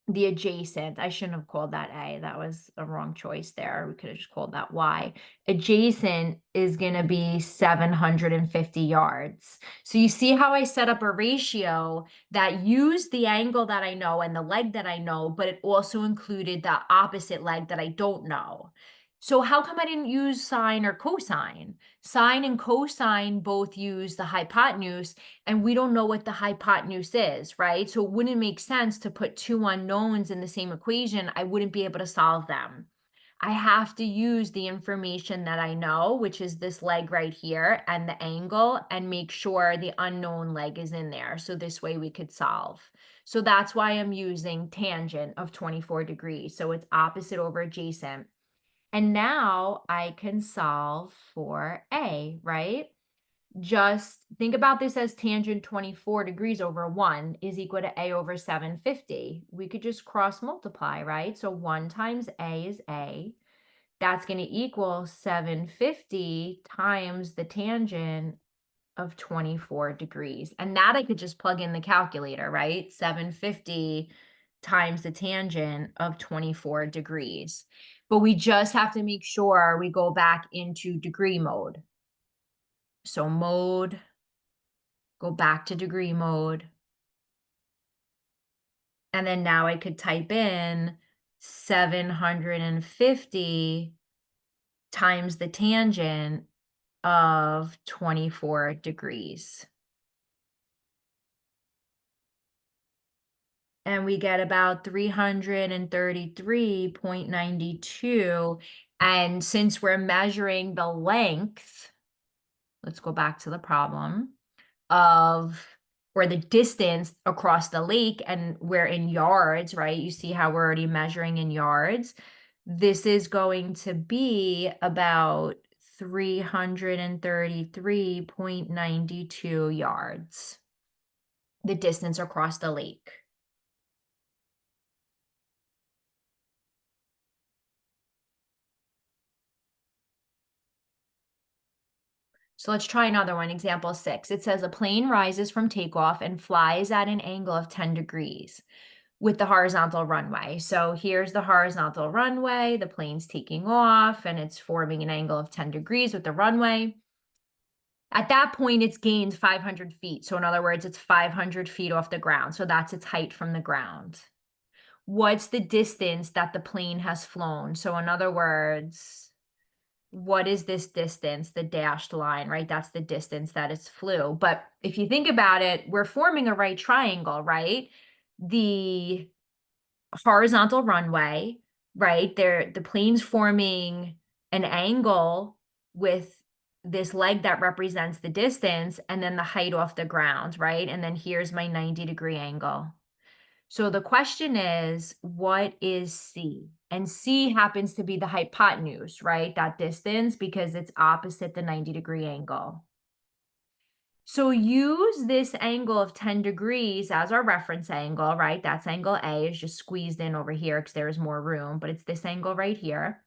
the adjacent. I shouldn't have called that A. That was a wrong choice there. We could have just called that Y. Adjacent is going to be 750 yards. So you see how I set up a ratio that used the angle that I know and the leg that I know, but it also included the opposite leg that I don't know. So how come I didn't use sine or cosine? Sine and cosine both use the hypotenuse, and we don't know what the hypotenuse is, right? So it wouldn't make sense to put two unknowns in the same equation. I wouldn't be able to solve them. I have to use the information that I know, which is this leg right here and the angle, and make sure the unknown leg is in there. So this way we could solve. So that's why I'm using tangent of 24 degrees. So it's opposite over adjacent. And now I can solve for A, right? Just think about this as tangent 24 degrees over 1 is equal to A over 750. We could just cross multiply, right? So 1 times A is A. That's going to equal 750 times the tangent of 24 degrees. And that I could just plug in the calculator, right? 750 times the tangent of 24 degrees. But we just have to make sure we go back into degree mode. So mode, go back to degree mode. And then now I could type in 750 times the tangent of 24 degrees. And we get about 333.92. And since we're measuring the length, let's go back to the problem, of or the distance across the lake, and we're in yards, right? You see how we're already measuring in yards. This is going to be about 333.92 yards, the distance across the lake. So let's try another one. Example 6. It says a plane rises from takeoff and flies at an angle of 10 degrees with the horizontal runway. So here's the horizontal runway. The plane's taking off and it's forming an angle of 10 degrees with the runway. At that point, it's gained 500 feet. So in other words, it's 500 feet off the ground. So that's its height from the ground. What's the distance that the plane has flown? So in other words, what is this distance? The dashed line, right? That's the distance that it's flew. But if you think about it, we're forming a right triangle, right? The horizontal runway, right? The plane's forming an angle with this leg that represents the distance and then the height off the ground, right? And then here's my 90-degree angle. So the question is, what is C? And C happens to be the hypotenuse, right? That distance, because it's opposite the 90-degree angle. So use this angle of 10 degrees as our reference angle, right? That's angle A is just squeezed in over here because there's more room, but it's this angle right here.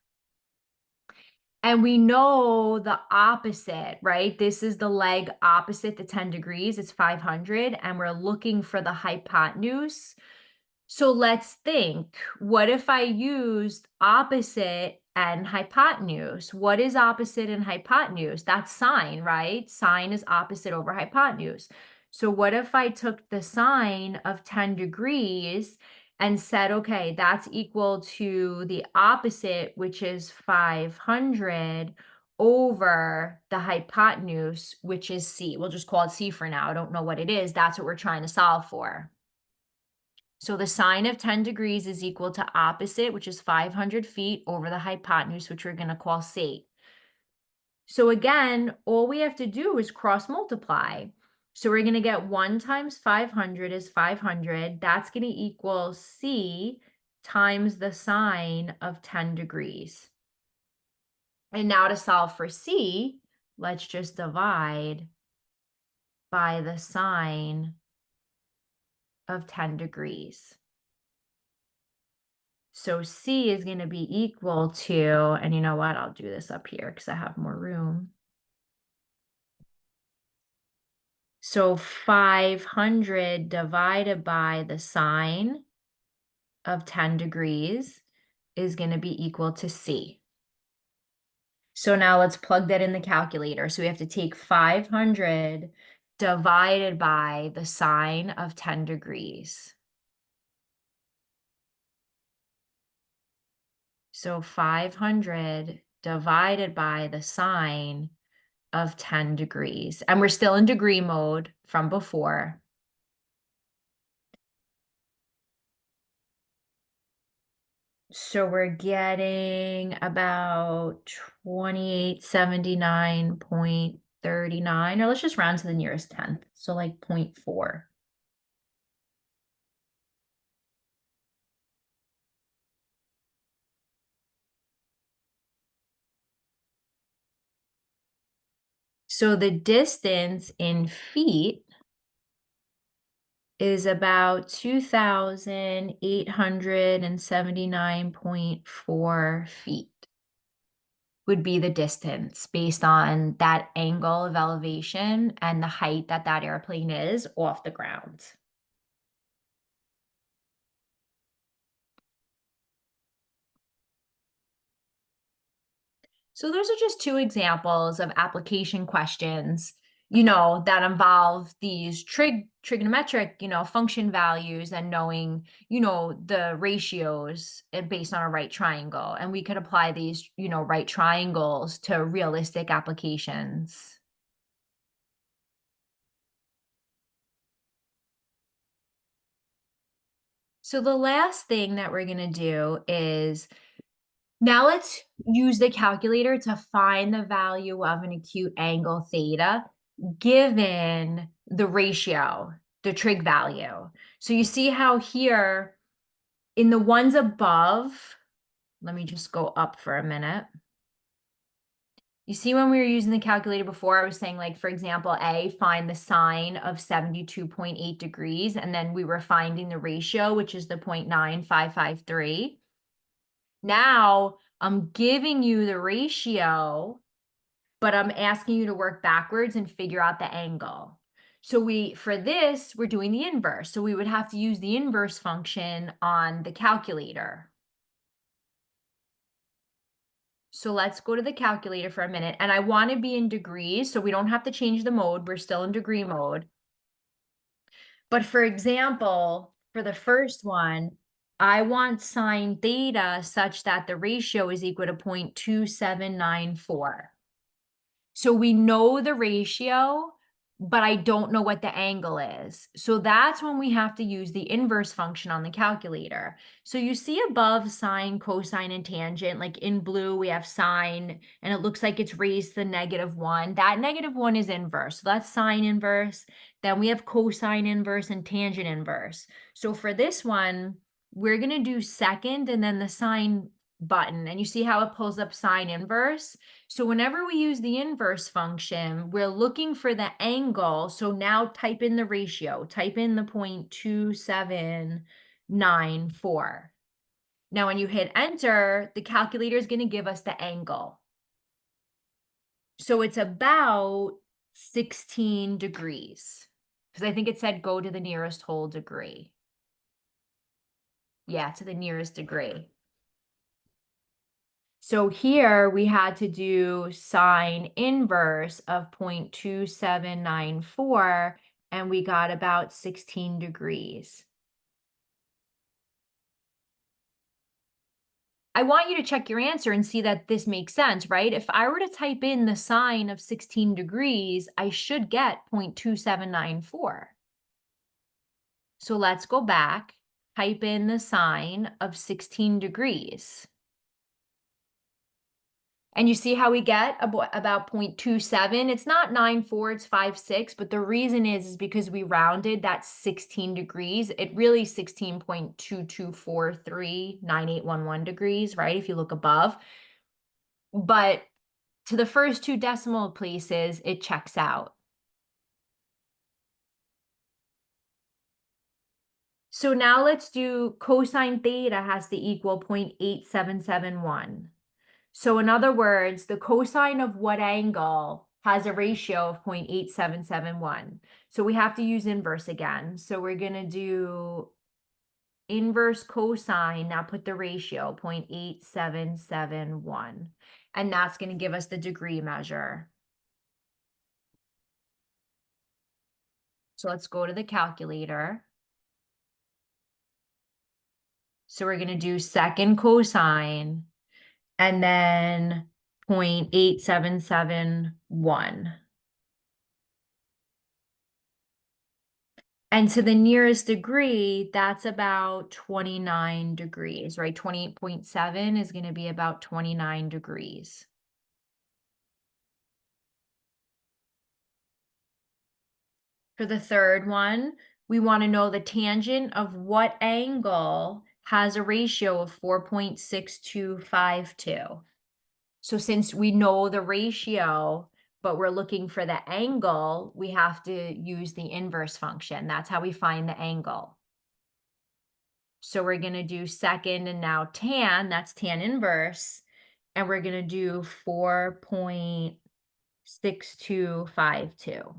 And we know the opposite, right? This is the leg opposite the 10 degrees. It's 500, and we're looking for the hypotenuse. So let's think, what if I used opposite and hypotenuse? What is opposite and hypotenuse? That's sine, right? Sine is opposite over hypotenuse. So what if I took the sine of 10 degrees and said, okay, that's equal to the opposite, which is 500 over the hypotenuse, which is C. We'll just call it C for now. I don't know what it is. That's what we're trying to solve for. So the sine of 10 degrees is equal to opposite, which is 500 feet, over the hypotenuse, which we're going to call C. So again, all we have to do is cross multiply. So we're going to get 1 times 500 is 500. That's going to equal C times the sine of 10 degrees. And now to solve for C, let's just divide by the sine of 10 degrees. So C is going to be equal to, and you know what, I'll do this up here because I have more room. So 500 divided by the sine of 10 degrees is going to be equal to C. So now let's plug that in the calculator. So we have to take 500 divided by the sine of 10 degrees. So 500 divided by the sine of 10 degrees. And we're still in degree mode from before. So we're getting about 2879.39, or let's just round to the nearest tenth. So like 0.4. So the distance in feet is about 2,879.4 feet would be the distance based on that angle of elevation and the height that that airplane is off the ground. So those are just two examples of application questions, that involve these trigonometric, function values and knowing, the ratios based on a right triangle. And we could apply these, right triangles to realistic applications. So the last thing that we're going to do is, now let's use the calculator to find the value of an acute angle theta given the ratio. the trig value. So you see how here in the ones above, let me just go up for a minute. You see when we were using the calculator before, I was saying, like, for example, A, find the sine of 72.8 degrees, and then we were finding the ratio, which is the 0.9553. Now I'm giving you the ratio, but I'm asking you to work backwards and figure out the angle. So for this, we're doing the inverse. So we would have to use the inverse function on the calculator. So let's go to the calculator for a minute. And I want to be in degrees, so we don't have to change the mode. We're still in degree mode. But for example, for the first one, I want sine theta such that the ratio is equal to 0.2794. So we know the ratio, but I don't know what the angle is. So that's when we have to use the inverse function on the calculator. So you see above sine, cosine, and tangent, like in blue, we have sine, and it looks like it's raised to the -1. That -1 is inverse. So that's sine inverse. Then we have cosine inverse and tangent inverse. So for this one, we're going to do second and then the sine button. And you see how it pulls up sine inverse? So whenever we use the inverse function, we're looking for the angle. So now type in the ratio, type in the 0.2794. Now, when you hit enter, the calculator is going to give us the angle. So it's about 16 degrees, because I think it said go to the nearest whole degree. Yeah, to the nearest degree. So here we had to do sine inverse of 0.2794, and we got about 16 degrees. I want you to check your answer and see that this makes sense, right? If I were to type in the sine of 16 degrees, I should get 0.2794. So let's go back, type in the sine of 16 degrees. And you see how we get about 0.27. It's not 94, it's 5.6, but the reason is because we rounded that 16 degrees. It really 16.22439811 degrees, right? If you look above. But to the first two decimal places, it checks out. So now let's do cosine theta has to equal 0.8771. So in other words, the cosine of what angle has a ratio of 0.8771. So we have to use inverse again. So we're going to do inverse cosine. Now put the ratio 0.8771. And that's going to give us the degree measure. So let's go to the calculator. So we're going to do second cosine and then 0.8771. And to the nearest degree, that's about 29 degrees, right? 28.7 is going to be about 29 degrees. For the third one, we want to know the tangent of what angle has a ratio of 4.6252. So since we know the ratio, but we're looking for the angle, we have to use the inverse function. That's how we find the angle. So we're going to do second and now tan, that's tan inverse, and we're going to do 4.6252.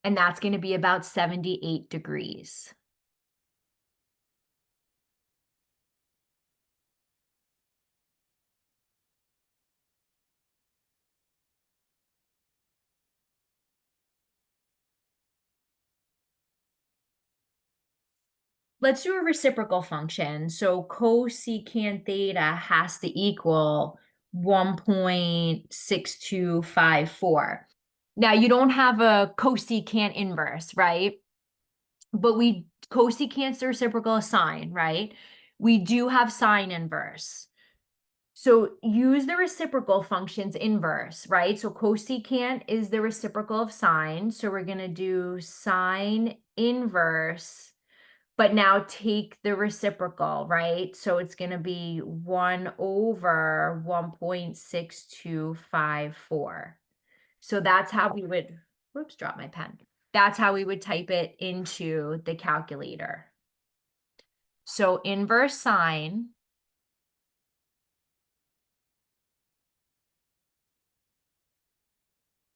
And that's going to be about 78 degrees. Let's do a reciprocal function. So cosecant theta has to equal 1.6254. Now you don't have a cosecant inverse, right? But cosecant's the reciprocal of sine, right? We do have sine inverse. So use the reciprocal function's inverse, right? So cosecant is the reciprocal of sine. So we're going to do sine inverse, but now take the reciprocal, right? So it's going to be 1 over 1.6254. So that's how we would, whoops, drop my pen. That's how we would type it into the calculator. So inverse sine,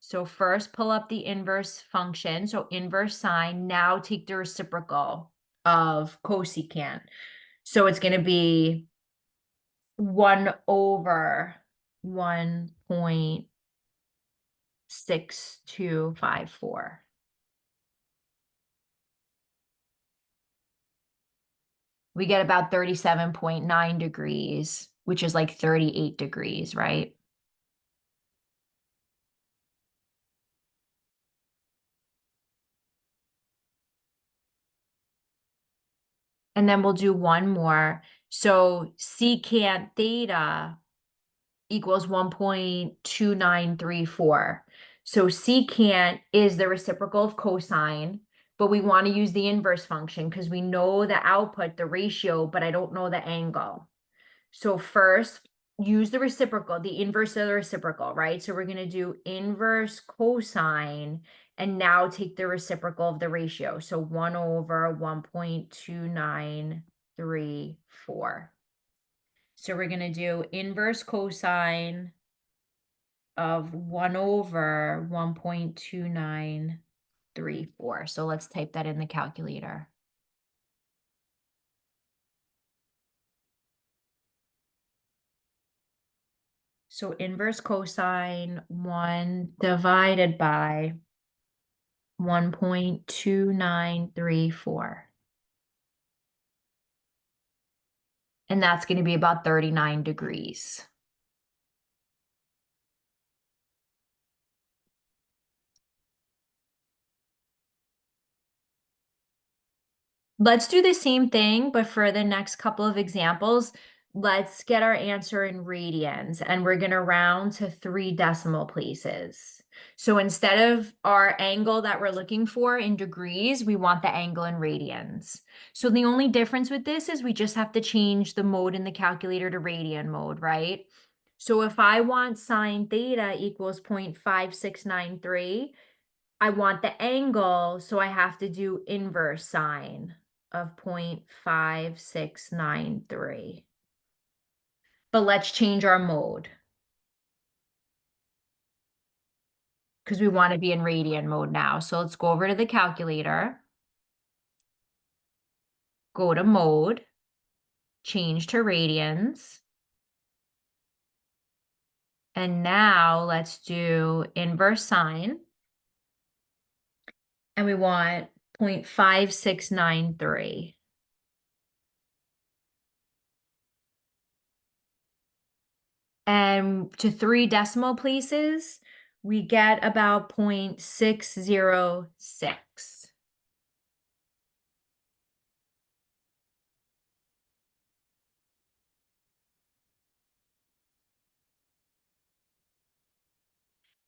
so first pull up the inverse function. So inverse sine, now take the reciprocal of cosecant. So it's going to be 1 over 1.6254. We get about 37.9 degrees, which is like 38 degrees, right? And then we'll do one more. So secant theta equals 1.2934. So secant is the reciprocal of cosine, but we want to use the inverse function because we know the output, the ratio, but I don't know the angle. So first, use the reciprocal, the inverse of the reciprocal, right? So we're going to do inverse cosine and now take the reciprocal of the ratio. So 1 over 1.2934. So we're going to do inverse cosine of 1 over 1.2934. So let's type that in the calculator. So inverse cosine 1 divided by 1.2934. And that's going to be about 39 degrees. Let's do the same thing, but for the next couple of examples, let's get our answer in radians, and we're going to round to 3 decimal places. So instead of our angle that we're looking for in degrees, we want the angle in radians. So the only difference with this is we just have to change the mode in the calculator to radian mode, right? So if I want sine theta equals 0.5693, I want the angle, so I have to do inverse sine of 0.5693. But let's change our mode because we want to be in radian mode now. So let's go over to the calculator, go to mode, change to radians. And now let's do inverse sine. And we want 0.5693. And to 3 decimal places, we get about 0.606.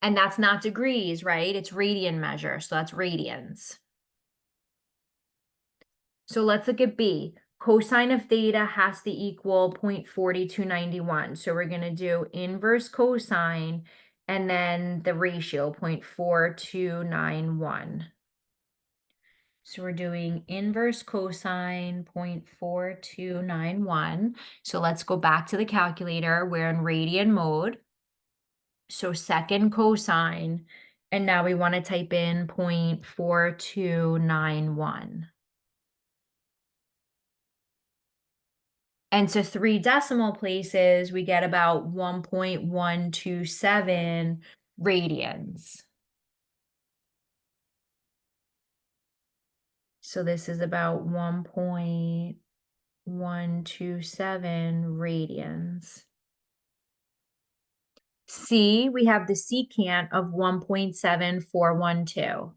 And that's not degrees, right? It's radian measure, so that's radians. So let's look at B. Cosine of theta has to equal 0.4291. So we're going to do inverse cosine and then the ratio 0.4291. So we're doing inverse cosine 0.4291. So let's go back to the calculator. We're in radian mode. So second cosine, and now we want to type in 0.4291. And to 3 decimal places, we get about 1.127 radians. So this is about 1.127 radians. C, we have the secant of 1.7412.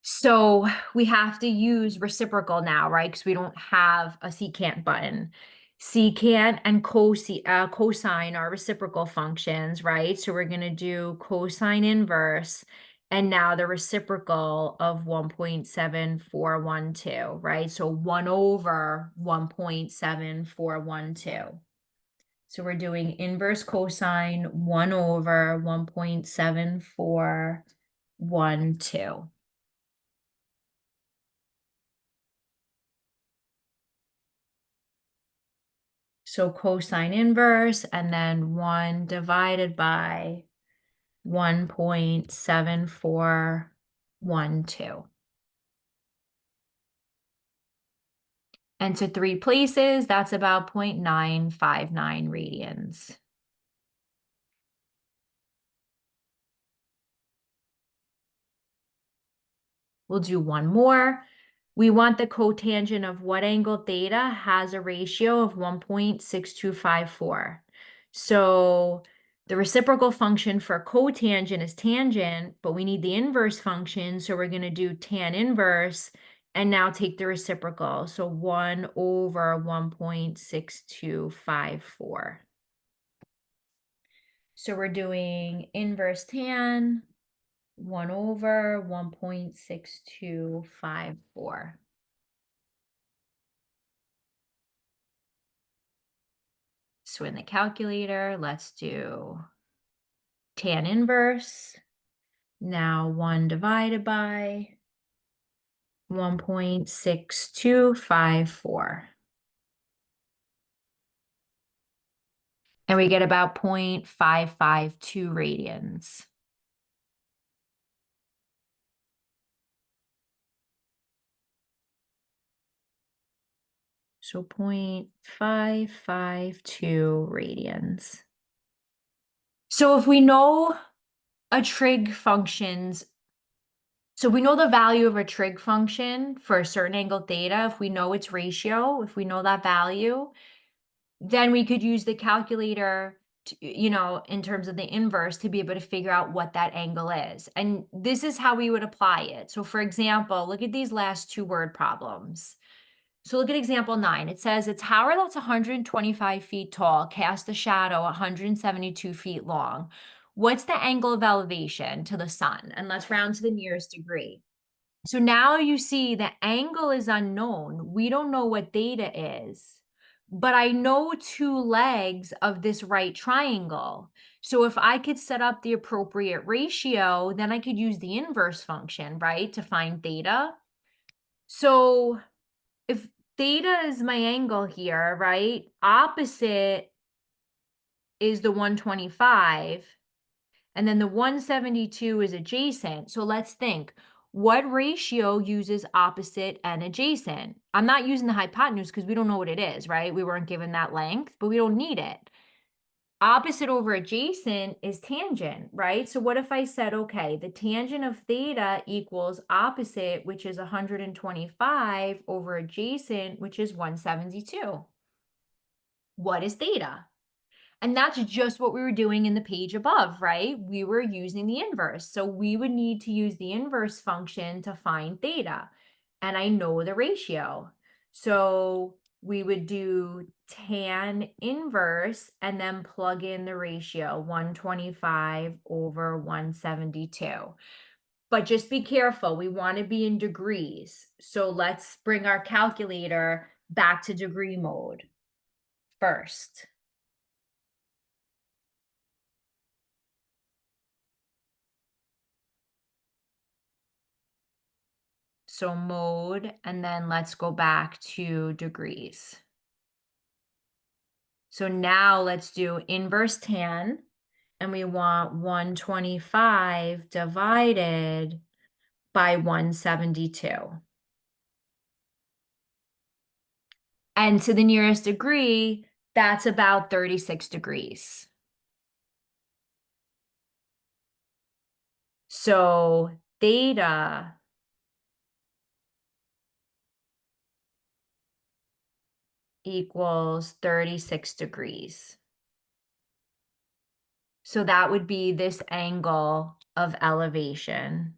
So we have to use reciprocal now, right? Because we don't have a secant button. secant and cosine are reciprocal functions, right? So we're going to do cosine inverse, and now the reciprocal of 1.7412, right? So 1 over 1.7412. So we're doing inverse cosine 1 over 1.7412. So cosine inverse, and then 1 divided by 1.7412. And to 3 places, that's about 0.959 radians. We'll do one more. We want the cotangent of what angle theta has a ratio of 1.6254. So the reciprocal function for cotangent is tangent, but we need the inverse function. So we're going to do tan inverse and now take the reciprocal. So 1 over 1.6254. So we're doing inverse tan 1 over 1.6254. So in the calculator, let's do tan inverse. Now 1 divided by 1.6254. And we get about 0.552 radians. So 0.552 radians. So if we know a trig function's, so we know the value of a trig function for a certain angle theta, if we know its ratio, if we know that value, then we could use the calculator to, in terms of the inverse to be able to figure out what that angle is. And this is how we would apply it. So for example, look at these last 2 word problems. So look at example 9. It says a tower that's 125 feet tall casts a shadow 172 feet long. What's the angle of elevation to the sun? And let's round to the nearest degree. So now you see the angle is unknown. We don't know what theta is, but I know 2 legs of this right triangle. So if I could set up the appropriate ratio, then I could use the inverse function, right, to find theta. So if theta is my angle here, right, opposite is the 125. And then the 172 is adjacent. So let's think, what ratio uses opposite and adjacent? I'm not using the hypotenuse because we don't know what it is, right? We weren't given that length, but we don't need it. Opposite over adjacent is tangent, right? So what if I said, okay, the tangent of theta equals opposite, which is 125, over adjacent, which is 172. What is theta? And that's just what we were doing in the page above, right? We were using the inverse. So we would need to use the inverse function to find theta. And I know the ratio. So we would do tan inverse and then plug in the ratio 125 over 172. But just be careful. We want to be in degrees. So let's bring our calculator back to degree mode first. So mode, and then let's go back to degrees. So now let's do inverse tan, and we want 125 divided by 172. And to the nearest degree, that's about 36 degrees. So theta equals 36 degrees. So that would be this angle of elevation.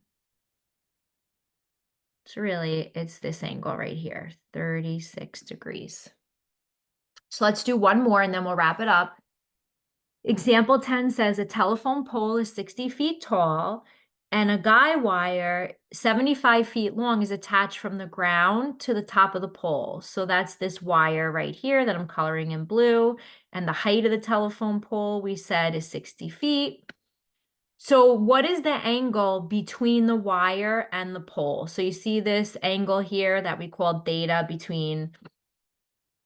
So really, it's this angle right here, 36 degrees. So let's do one more and then we'll wrap it up. Example 10 says a telephone pole is 60 feet tall and a guy wire 75 feet long is attached from the ground to the top of the pole. So that's this wire right here that I'm coloring in blue. And the height of the telephone pole we said is 60 feet. So what is the angle between the wire and the pole? So you see this angle here that we call theta between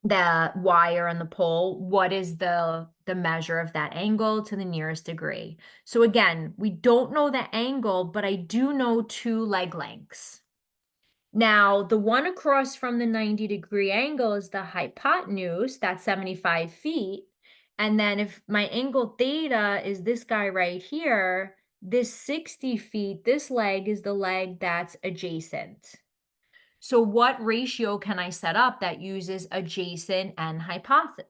the wire and the pole. What is the measure of that angle to the nearest degree? So again, we don't know the angle, but I do know two leg lengths. Now, the one across from the 90-degree angle is the hypotenuse, that's 75 feet. And then if my angle theta is this guy right here, this 60 feet, this leg is the leg that's adjacent. So what ratio can I set up that uses adjacent and hypotenuse?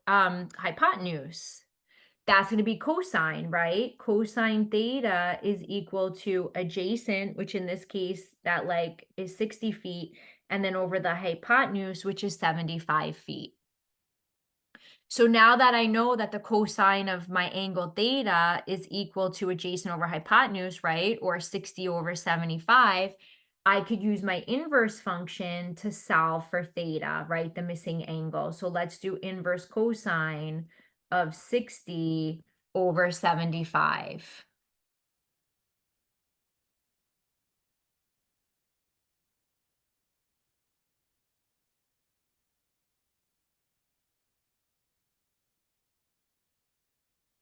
That's going to be cosine, right? Cosine theta is equal to adjacent, which in this case, that leg is 60 feet, and then over the hypotenuse, which is 75 feet. So now that I know that the cosine of my angle theta is equal to adjacent over hypotenuse, right? Or 60 over 75, I could use my inverse function to solve for theta, right? The missing angle. So let's do inverse cosine of 60 over 75.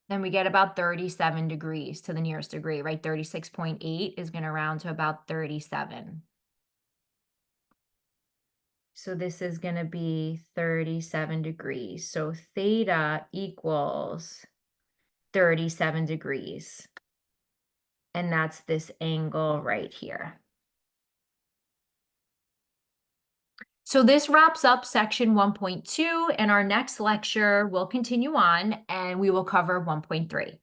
Then we get about 37 degrees to the nearest degree, right? 36.8 is going to round to about 37. So this is going to be 37 degrees. So theta equals 37 degrees. And that's this angle right here. So this wraps up section 1.2, and our next lecture will continue on and we will cover 1.3.